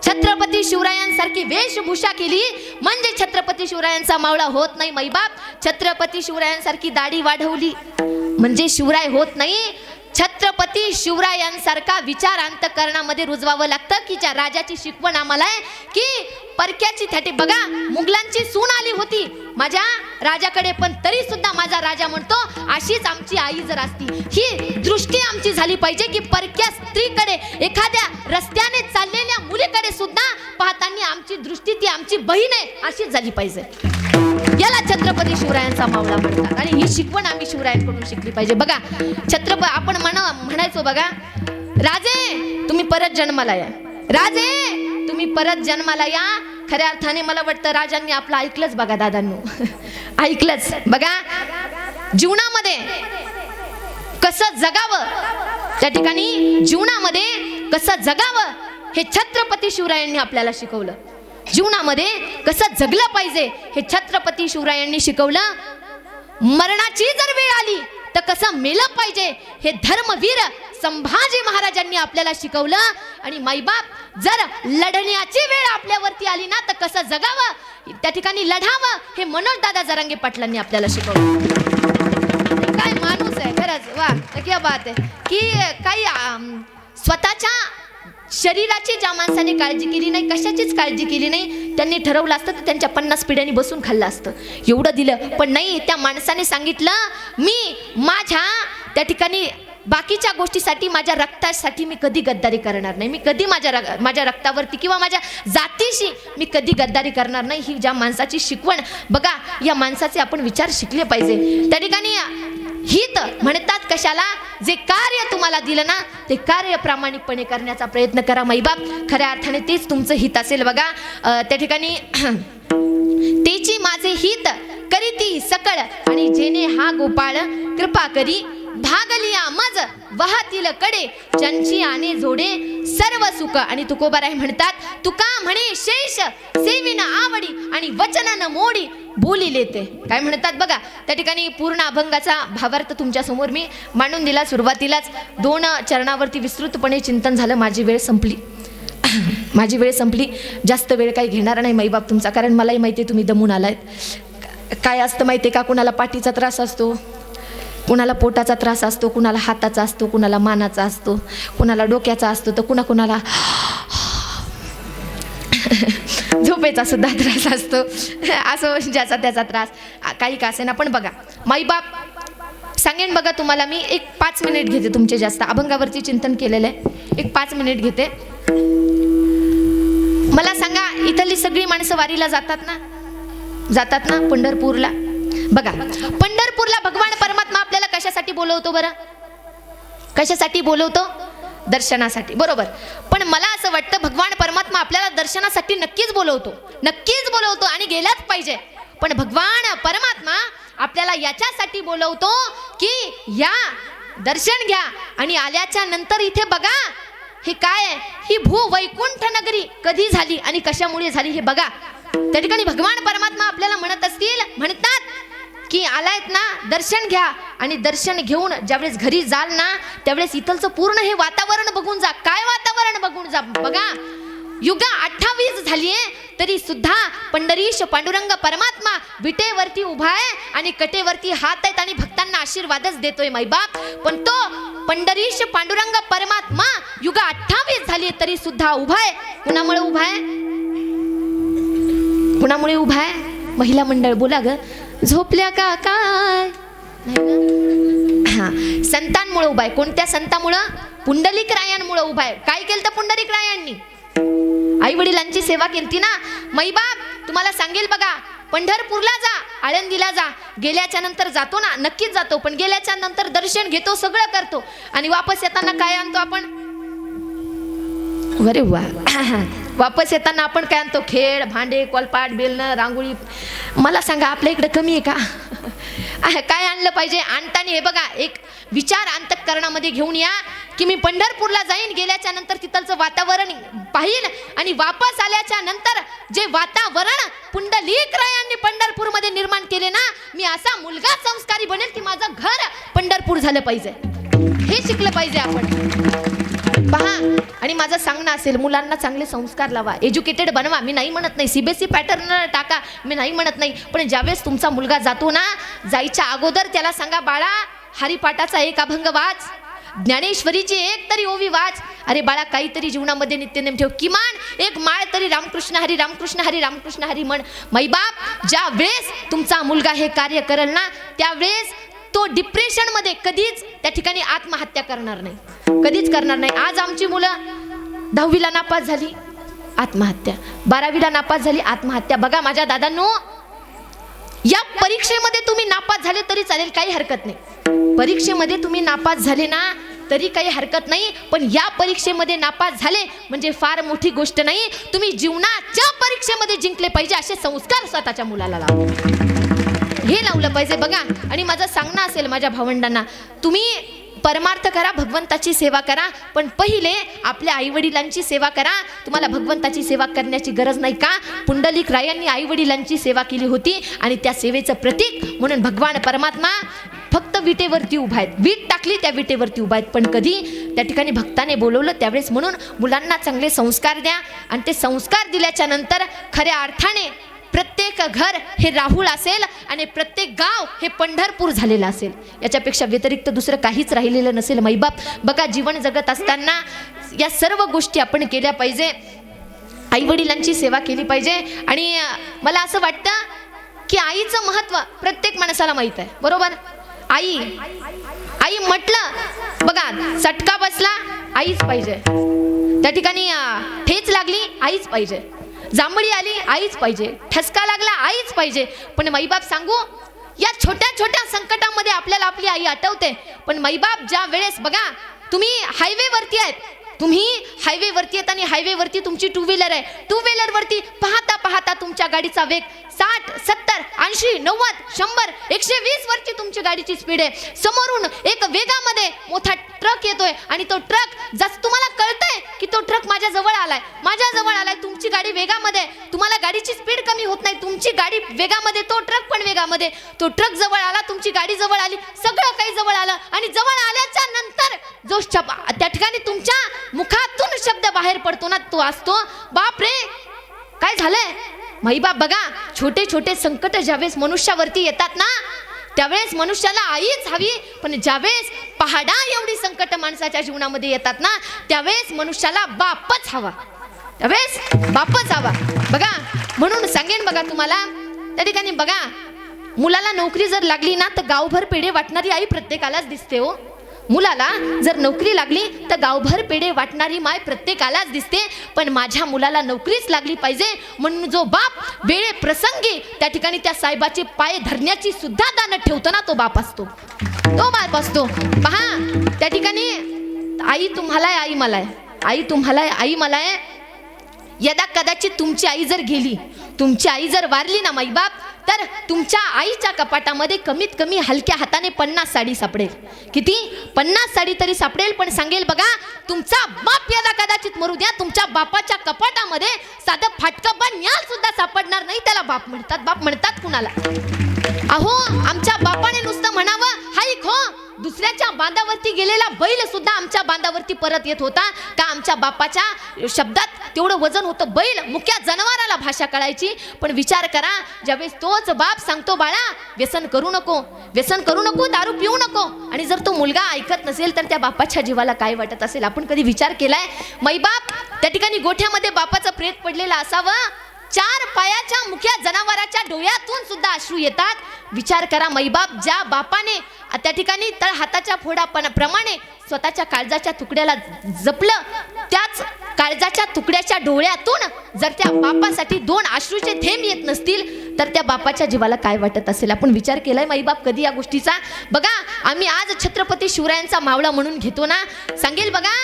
छत्रपती शिवरायांसारखी वेशभूषा केली म्हणजे छत्रपती शिवरायांचा मावळा होत नाही माईबाप. छत्रपती शिवरायांसारखी दाढी वाढवली म्हणजे शिवराय होत नाही. छत्रपती शिवरायांसारखा विचार अंतःकरणामध्ये रुजवावं लागतं की ज्या राजाची शिकवण आम्हाला आहे की परक्याची थाटी. बघा मुघलांची सून आली होती माझ्या राजाकडे पण तरी सुद्धा माझा राजा म्हणतो अशीच आमची आई जर असती. ही दृष्टी आमची झाली पाहिजे की परक्या स्त्रीकडे एखाद्या रस्त्याने चाललेल्या मुलीकडे सुद्धा पाहताना आमची दृष्टी ती आमची बहीण आहे अशीच झाली पाहिजे. याला छत्रपती शिवरायांचा मावळा म्हणतात आणि ही शिकवण आम्ही शिवरायांकडून शिकली पाहिजे. बघा आपण म्हणायचो बघा, राजे तुम्ही परत जन्माला या, राजे तुम्ही परत जन्माला या. खऱ्या अर्थाने मला वाटतं राजांनी आपलं ऐकलंच बघा दादांनो, ऐकलंच. बघा जीवनामध्ये कसं जगावं, त्या ठिकाणी जीवनामध्ये कसं जगावं हे छत्रपती शिवरायांनी आपल्याला शिकवलं. जीवनामध्ये कसं जगलं पाहिजे हे छत्रपती शिवरायांनी शिकवलं. मरणाची जर वेळ आली तर कसं मेलं पाहिजे हे धर्मवीर संभाजी महाराजांनी आपल्याला शिकवलं. आणि माईबाप जर लढण्याची वेळ आपल्यावरती आली ना तर कसं जगावं त्या ठिकाणी लढावं हे मनोज दादा जरांगे पाटलांनी आपल्याला शिकवलं. काय माणूस आहे खरंच, वा क्या बात आहे की काही स्वतःच्या शरीराची ज्या माणसाने काळजी केली नाही, कशाचीच काळजी केली नाही, त्यांनी ठरवलं असतं तर त्यांच्या 50 पिढ्यांनी बसून खाल्लं असतं, एवढं दिलं. पण नाही, त्या माणसाने सांगितलं मी माझ्या त्या ठिकाणी बाकीच्या गोष्टीसाठी माझ्या रक्तासाठी मी कधी गद्दारी करणार नाही, मी कधी माझ्या रक्तावरती किंवा माझ्या जातीशी मी कधी गद्दारी करणार नाही. ही ज्या माणसाची शिकवण बघा, या माणसाचे आपण विचार शिकले पाहिजे. त्या ठिकाणी हित म्हणतात कशाला, जे कार्य तुम्हाला दिलं ना ते कार्य प्रामाणिकपणे करण्याचा प्रयत्न करा माईबाप. खऱ्या अर्थाने तेच तुमचं हित असेल. बघा त्या ठिकाणी तेची माझे हित करीती सकळ आणि जेने हा गोपाळ कृपा करी भागलिया मज वाहतील कडे ज्यांची आने जोडे सर्व सुख. आणि तुकोबाराय म्हणतात तुका म्हणे शेष सेविन आवडी आणि वचन न मोडी बोली लेते काय म्हणतात बघा. त्या ठिकाणी पूर्ण अभंगाचा भावार्थ तुमच्या समोर मी मांडून दिला. सुरुवातीलाच 2 चरणावरती विस्तृतपणे चिंतन झालं. माझी वेळ संपली. माझी वेळ संपली. जास्त वेळ काही घेणार नाही माईबाप तुमचा, कारण मलाही माहिती आहे तुम्ही दमून आलायत. काय असतं माहिती आहे का, कुणाला पाठीचा त्रास असतो, कुणाला पोटाचा त्रास असतो, कुणाला हाताचा असतो, कुणाला मानाचा असतो, कुणाला डोक्याचा असतो, तर कुणाला झोपेचा सुद्धा त्रास असतो. असं ज्याचा त्याचा त्रास काही का असेना. पण बघा माईबाप सांगेन बघा तुम्हाला मी. एक 5 मिनिट घेते तुमचे, जास्त अभंगावरती चिंतन केलेलं आहे. एक 5 मिनिट घेते. मला सांगा, इथली सगळी माणसं वारीला जातात ना पंढरपूरला. बघा पंढरपूरला भगवान परमात्मा आपल्याला कशासाठी बोलवतो बरं? कशासाठी बोलवतो? दर्शनासाठी, बरोबर. पण मला असं वाटतं भगवान परमात्मा आपल्याला दर्शनासाठी नक्कीच बोलवतो आणि गेलाच पाहिजे. पण भगवान परमात्मा आपल्याला याच्यासाठी बोलवतो की या दर्शन घ्या आणि आल्याच्या नंतर इथे बघा हे काय आहे, ही वैकुंठ नगरी कधी झाली आणि कशामुळे झाली हे बघा. त्या ठिकाणी भगवान परमात्मा आपल्याला म्हणतात की आलायत ना, दर्शन घ्या. आणि दर्शन घेऊन ज्यावेळेस घरी जाल ना, त्यावेळेस इथलचं पूर्ण हे वातावरण बघून जा. काय वातावरण बघून जा बघा. युग 28 झालीये तरी सुद्धा पंढरीश पांडुरंग परमात्मा विटेवरती उभा आहे आणि कटेवरती हात आहेत आणि भक्तांना आशीर्वादच देतोय माईबाप. पण तो पंढरीश पांडुरंग परमात्मा युग 28 झाली तरी सुद्धा उभा आहे. कुणामुळे उभा आहे? महिला मंडळ बोला ग. झोपल्या का काय? हा, संतांमुळे उभा आहे. कोणत्या संतामुळं? पुंडलिक रायांमुळे उभा आहे. काय केलं तर पुंडलिक रायांनी? आई वडिलांची सेवा केली ना. मैबाप तुम्हाला सांगेल बघा, पंढरपूरला जा, आळंदीला जा. गेल्याच्या नंतर जातो ना, नक्कीच जातो. पण गेल्याच्या नंतर दर्शन घेतो, सगळं करतो आणि वापस येताना काय आणतो आपण? अरे वा, वापस येताना आपण काय आणतो? खेळ, भांडे, कोलपाट, बेलणं, रांगोळी. मला सांगा आपल्या इकडे कमी आहे का? काय आणलं पाहिजे? आणताना हे बघा, एक विचार अंतःकरणामध्ये घेऊन या की मी पंढरपूरला जाईन, गेल्याच्या नंतर तिथलचं वातावरण पाहिल आणि वापस आल्याच्या नंतर जे वातावरण पुंडलिक रायांनी पंढरपूरमध्ये निर्माण केले ना, मी असा मुलगा संस्कारी बनेल की माझं घर पंढरपूर झालं पाहिजे. हे शिकलं पाहिजे आपण. पहा, आणि माझं सांगणं असेल, मुलांना चांगले संस्कार लावा, एज्युकेटेड बनवा. मी नाही म्हणत नाही, CBSE पॅटर्न टाका, मी नाही म्हणत नाही. पण ज्यावेळेस तुमचा मुलगा जातो ना, जायच्या अगोदर त्याला सांगा, बाळा हरिपाठाचा एक अभंग वाच, ज्ञानेश्वरीची एक तरी ओवी वाच. अरे बाळा, काहीतरी जीवनामध्ये नित्यनेम ठेव. किमान एक माळ तरी रामकृष्ण हरी रामकृष्ण हरी रामकृष्ण हरी म्हण. मैबाप ज्या वेळेस तुमचा मुलगा हे कार्य करेल ना, त्यावेळेस तो डिप्रेशन मध्ये कधीच त्या ठिकाणी आत्महत्या करणार नाही, कधीच करणार नाही. आज आमची मुलं 10वीला नापास झाली, आत्महत्या. 12वीला नापास झाली, आत्महत्या. बघा माझ्या दादांनो, या परीक्षेमध्ये तुम्ही नापास झाले तरी चालेल, काही हरकत नाही. परीक्षेमध्ये तुम्ही नापास झाले ना तरी काही हरकत नाही. पण या परीक्षेमध्ये नापास झाले म्हणजे फार मोठी गोष्ट नाही. तुम्ही जीवनाच्या परीक्षेमध्ये जिंकले पाहिजे असे संस्कार स्वतःच्या मुलाला लावा. हे लावलं पाहिजे बघा. आणि माझं सांगणं असेल माझ्या भावंडांना, तुम्ही परमार्थ करा, भगवंताची सेवा करा, पण पहिले आपल्या आईवडिलांची सेवा करा. तुम्हाला भगवंताची सेवा करण्याची गरज नाही का? पुंडलिक रायांनी आईवडिलांची सेवा केली होती आणि त्या सेवेचं प्रतीक म्हणून भगवान परमात्मा फक्त विटेवरती उभा आहेत. वीट टाकली, त्या विटेवरती उभा आहेत. पण कधी त्या ठिकाणी भक्ताने बोलवलं त्यावेळेस. म्हणून मुलांना चांगले संस्कार द्या आणि ते संस्कार दिल्याच्या नंतर खऱ्या अर्थाने प्रत्येक घर हे राहुळ असेल आणि प्रत्येक गाव हे पंढरपूर झालेलं असेल. याच्यापेक्षा व्यतिरिक्त दुसरं काहीच राहिलेलं नसेल. मैबाप बघा, जीवन जगत असताना या सर्व गोष्टी आपण केल्या पाहिजे. आईवडिलांची सेवा केली पाहिजे. आणि मला असं वाटतं की आईचं महत्त्व प्रत्येक माणसाला माहीत आहे, बरोबर? आई म्हटलं बघा, चटका बसला आईच पाहिजे, त्या ठिकाणी ठेच लागली आईच पाहिजे, जांभळी आली आईच पाहिजे, ठसका लागला आईच पाहिजे. पण माईबाप सांगू, या छोट्या छोट्या संकटामध्ये आपल्याला आपली आई आठवते. पण माईबाप ज्या वेळेस बघा, तुम्ही हायवेवरती आहेत, तुम्ही हायवेवरती येत आणि हायवेवरती तुमची टू व्हीलर आहे. टू व्हीलरवरती पाहता पाहता तुमच्या गाडीचा वेग 60, 70, 80, 90, 100, 120 वरची तुमची गाडीची स्पीड आहे. समोरून एक वेगामध्ये मोठा ट्रक येतोय आणि तो ट्रक जसं तुम्हाला कळतंय की तो ट्रक माझ्या जवळ आलाय, तुमची गाडी वेगामध्ये, तुम्हाला गाडीची स्पीड कमी होत नाही, तुमची गाडी वेगामध्ये, तो ट्रक पण वेगामध्ये. तो ट्रक जवळ आला, तुमची गाडी जवळ आली, सगळं काही जवळ आलं आणि जवळ आल्याच्या नंतर जो त्या ठिकाणी तुमच्या मुखातून शब्द बाहेर पडतो ना, तो असतो बाप रे काय झालंय. माईबाप बघा, छोटे छोटे संकट ज्यावेळेस मनुष्यावरती येतात ना, त्यावेळेस मनुष्याला आईच हवी, पण ज्यावेळेस पहाडा एवढी संकट माणसाच्या जीवनामध्ये येतात ना, त्यावेळेस मनुष्याला बापच हवा, बघा. म्हणून सांगेन बघा तुम्हाला, त्या ठिकाणी बघा, मुलाला नोकरी जर लागली ना तर गावभर पेढे वाटणारी आई प्रत्येकालाच दिसते हो. मुलाला जर नोकरी लागली तर गावभर पेढे वाटणारी माय प्रत्येकालाच दिसते. पण माझ्या मुलाला नोकरीच लागली पाहिजे म्हणून जो बाप वेळे प्रसंगी त्या ठिकाणी त्या साहेबाचे पाय धरण्याची सुद्धा दान ठेवतो ना, तो बाप असतो, पहा. त्या ठिकाणी आई तुम्हाला आहे, आई मला आहे, आई तुम्हाला आहे, आई मला आहे. यदा कदाचित तुमची आई जर गेली, तुमची आई जर वारली ना माईबाप, तर तुमच्या आईच्या कपाटामध्ये कमीत कमी हलक्या हाताने 50 साडी सापडेल. किती? 50 साडी तरी सापडेल. पण सांगेल बघा, तुमचा बाप यदा कदाचित मरू द्या, तुमच्या बापाच्या कपाटामध्ये साधं फाटकं बन्याल सुद्धा सापडणार नाही. त्याला बाप म्हणतात कुणाला? अहो, आमच्या बापाने नुसतं म्हणावं हाईक हो, दुसऱ्याच्या बांधावरती गेलेला बैल सुद्धा आमच्या बांधावरती परत येत होता का? आमच्या बापाच्या शब्दात तेवढं वजन होतं. बैल मुक्या जनावराला भाषा कळायची. पण विचार करा, ज्यावेळेस तोच बाप सांगतो बाळा व्यसन करू नको, दारू पिऊ नको, आणि जर तो मुलगा ऐकत नसेल तर त्या बापाच्या जीवाला काय वाटत असेल? आपण कधी विचार केलाय? माईबाप त्या ठिकाणी गोठ्यामध्ये बापाचं प्रेत पडलेलं असावं, 4 पायाच्या मुख्या जनावराच्या डोळ्यातून सुद्धा अश्रू येतात. विचार करा माईबाप, ज्या बापाने त्या ठिकाणी तळ हाताच्या फोडाप्रमाणे स्वतःच्या काळजाच्या तुकड्याला जपलं, त्याच काळजाच्या तुकड्याच्या डोळ्यातून जर त्या बापासाठी 2 अश्रूचे थेंब येत नसतील तर त्या बापाच्या जीवाला काय वाटत असेल? आपण विचार केलाय माईबाप कधी या गोष्टीचा? बघा, आम्ही आज छत्रपती शिवरायांचा मावळा म्हणून घेतो ना, सांगेल बघा,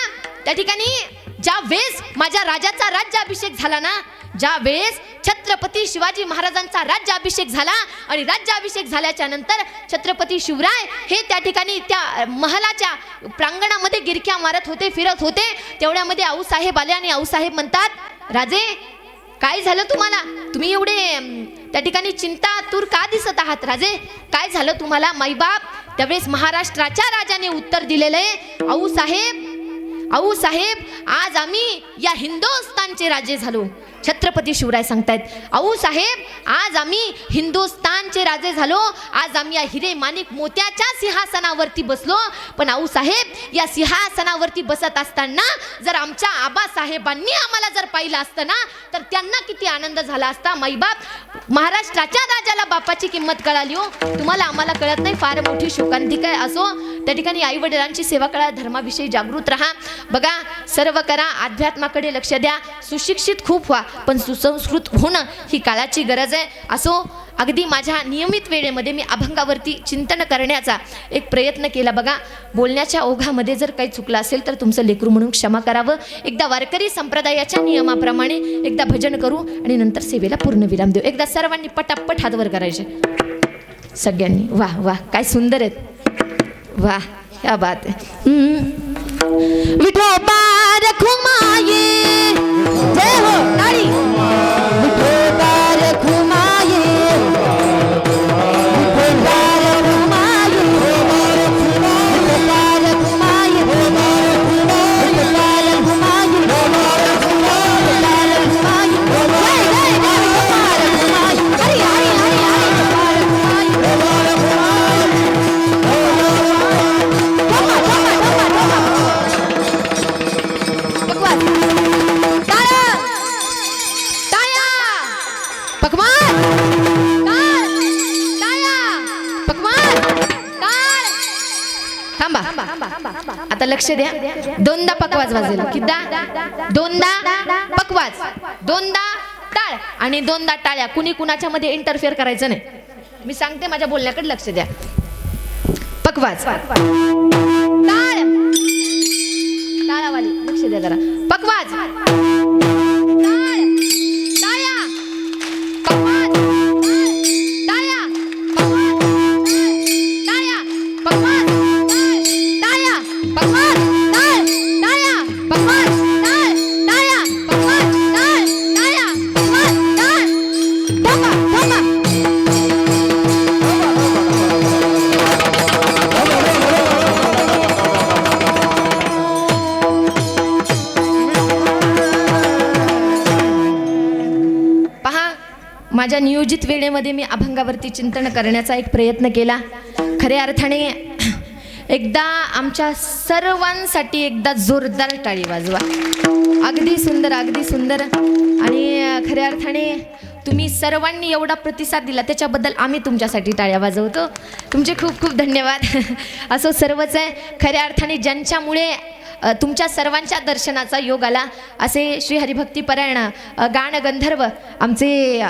त्या ठिकाणी ज्या वेळेस माझ्या राजाचा राज्याभिषेक झाला ना, ज्या वेळेस छत्रपती शिवाजी महाराजांचा राज्याभिषेक झाला आणि राज्याभिषेक झाल्याच्या नंतर छत्रपती शिवराय हे त्या ठिकाणी त्या महालाच्या प्रांगणामध्ये गिरक्या मारत होते, फिरत होते. तेवढ्यामध्ये आऊसाहेब आले आणि आऊसाहेब म्हणतात, राजे काय झालं तुम्हाला? तुम्ही एवढे त्या ठिकाणी चिंतातूर का दिसत आहात? राजे काय झालं तुम्हाला? माईबाप त्यावेळेस महाराष्ट्राच्या राजाने उत्तर दिलेलं आहे, आऊसाहेब आज आम्ही या हिंदुस्थानचे राजे झालो. छत्रपती शिवराय सांगतायत, आऊसाहेब आज आम्ही हिंदुस्थानचे राजे झालो, आज आम्ही या हिरे माणिक मोत्याच्या सिंहासनावरती बसलो. पण आऊसाहेब या सिंहासनावरती बसत असताना जर आमच्या आबासाहेबांनी आम्हाला जर पाहिलं असतं ना तर त्यांना किती आनंद झाला असता. माईबाप महाराष्ट्राच्या राजाला बापाची किंमत कळाली हो, तुम्हाला आम्हाला कळत नाही. फार मोठी शोकांतिका असो, त्या ठिकाणी आई वडिलांची सेवा करा, धर्माविषयी जागृत राहा. बघा, सर्व करा, अध्यात्माकडे लक्ष द्या, सुशिक्षित खूप व्हा, पण सुसंस्कृत होणं ही काळाची गरज आहे. असो, अगदी माझ्या नियमित वेळेमध्ये मी अभंगावरती चिंतन करण्याचा एक प्रयत्न केला. बघा, बोलण्याच्या ओघामध्ये जर काही चुकलं असेल तर तुमचं लेकरू म्हणून क्षमा करावं. एकदा वारकरी संप्रदायाच्या नियमाप्रमाणे एकदा भजन करू आणि नंतर सेवेला पूर्ण विराम देऊ. एकदा सर्वांनी पटापट हात वर करायचे सगळ्यांनी. वाह वाह, काय सुंदर आहेत, वाह, क्या बात आहे. विठोबा रखुमाये, जय हो, ताळी. विठोबा रखुमाये, विठोबा रखुमाये, विठोबा रखुमाये, विठोबा रखुमाये, विठोबा रखुमाये, जय जय जय विठोबा रखुमाये, हरी हरी हरी हरी विठोबा रखुमाये. आता लक्ष द्या, 2दा पकवाज वाजेल. किदा? 2दा पकवाज, 2दा टाळ आणि 2दा टाळ्या. कुणी कुणाच्या मध्ये इंटरफेअर करायचं नाही. मी सांगते, माझ्या बोलण्याकडे लक्ष द्या. पकवाज, टाळ, टाळावाली लक्ष द्या जरा. पकवाज, टाळ, टाळ्या, पकवाज, टाळ्या, पकवाज, टाळ्या, पकवाज, टाळ्या, पकवाज, टाळ्या, पकवाज, टाळ्या, पकवाज, टाळ्या, पकवाज, थांबा, थांबा. पहा, माझ्या नियोजित वेळेमध्ये मी अभंगावरती चिंतन करण्याचा एक प्रयत्न केला. खऱ्या अर्थाने एकदा आमच्या सर्वांसाठी एकदा जोरदार टाळी वाजवा. अगदी सुंदर, अगदी सुंदर. आणि खऱ्या अर्थाने तुम्ही सर्वांनी एवढा प्रतिसाद दिला त्याच्याबद्दल आम्ही तुमच्यासाठी टाळ्या वाजवतो. तुमचे खूप खूप धन्यवाद. असं सर्वच आहे. खऱ्या अर्थाने ज्यांच्यामुळे तुमच्या सर्वांच्या दर्शनाचा योग आला असे श्री हरिभक्तीपरायण गाणगंधर्व आमचे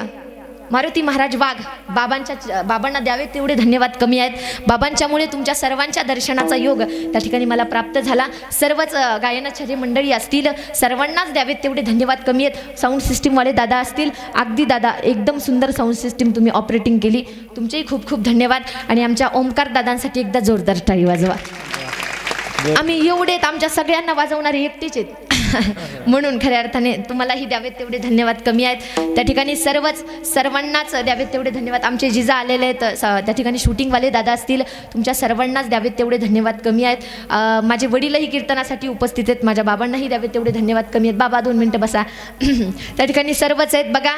मारुती महाराज वाघ, बाबांना द्यावे तेवढे धन्यवाद कमी आहेत. बाबांच्यामुळे तुमच्या सर्वांच्या दर्शनाचा योग त्या ठिकाणी मला प्राप्त झाला. सर्वच गायनाचार्य मंडळी असतील, सर्वांनाच द्यावेत तेवढे धन्यवाद कमी आहेत. साऊंड सिस्टीमवाले दादा असतील, अगदी दादा एकदम सुंदर साऊंड सिस्टीम तुम्ही ऑपरेटिंग केली. तुमचेही खूप खूप धन्यवाद. आणि आमच्या ओमकार दादांसाठी एकदा जोरदार टाळी वाजवा. आम्ही एवढेत, आमच्या सगळ्यांना वाजवणारे एकटेच आहेत. म्हणून खऱ्या अर्थाने तुम्हालाही द्यावेत तेवढे धन्यवाद कमी आहेत. त्या ठिकाणी सर्वांनाच द्यावेत तेवढे धन्यवाद. आमचे जिजा आलेले आहेत त्या ठिकाणी शूटिंगवाले दादा असतील, तुमच्या सर्वांनाच द्यावेत तेवढे धन्यवाद कमी आहेत. माझे वडीलही कीर्तनासाठी उपस्थित आहेत, माझ्या बाबांनाही द्यावेत तेवढे धन्यवाद कमी आहेत. बाबा 2 मिनटं बसा. त्या ठिकाणी सर्वच आहेत. बघा,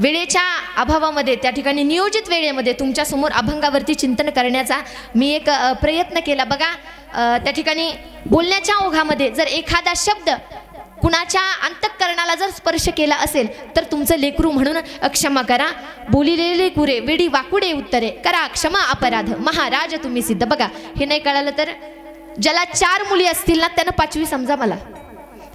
वेळेच्या अभावामध्ये त्या ठिकाणी नियोजित वेळेमध्ये तुमच्यासमोर अभंगावरती चिंतन करण्याचा मी एक प्रयत्न केला. बघा, त्या ठिकाणी बोलण्याच्या ओघामध्ये जर एखादा शब्द कुणाच्या अंतःकरणाला जर स्पर्श केला असेल तर तुमचं लेकरू म्हणून क्षमा करा. बोलिलेले कुरे वेडी वाकुडे उत्तरे करा क्षमा अपराध महाराज तुम्ही सिद्ध. बघा, हे नाही कळालं तर ज्याला 4 मुली असतील ना त्यानं 5वी समजा मला.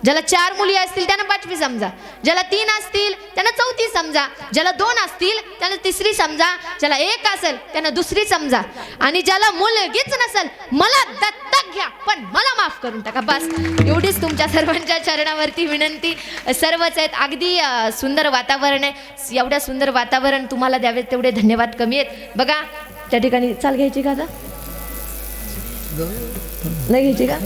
ज्याला 4 मुली असतील त्यानं 5वी समजा. ज्याला 3 असतील त्यानं 4थी समजा. ज्याला 2 असतील त्यानं 3री समजा. ज्याला 1 असेल त्यानं 2री समजा. आणि ज्याला मुलगीच नसेल मला दत्तक घ्या पण मला माफ करून टाका. बस एवढीच तुमच्या सर्वांच्या चरणावरती विनंती. सर्वच आहेत. अगदी सुंदर वातावरण आहे. एवढं सुंदर वातावरण तुम्हाला द्यावे तेवढे धन्यवाद कमी आहेत. बघा, त्या ठिकाणी चाल घ्यायची का आता? नाही घ्यायची का?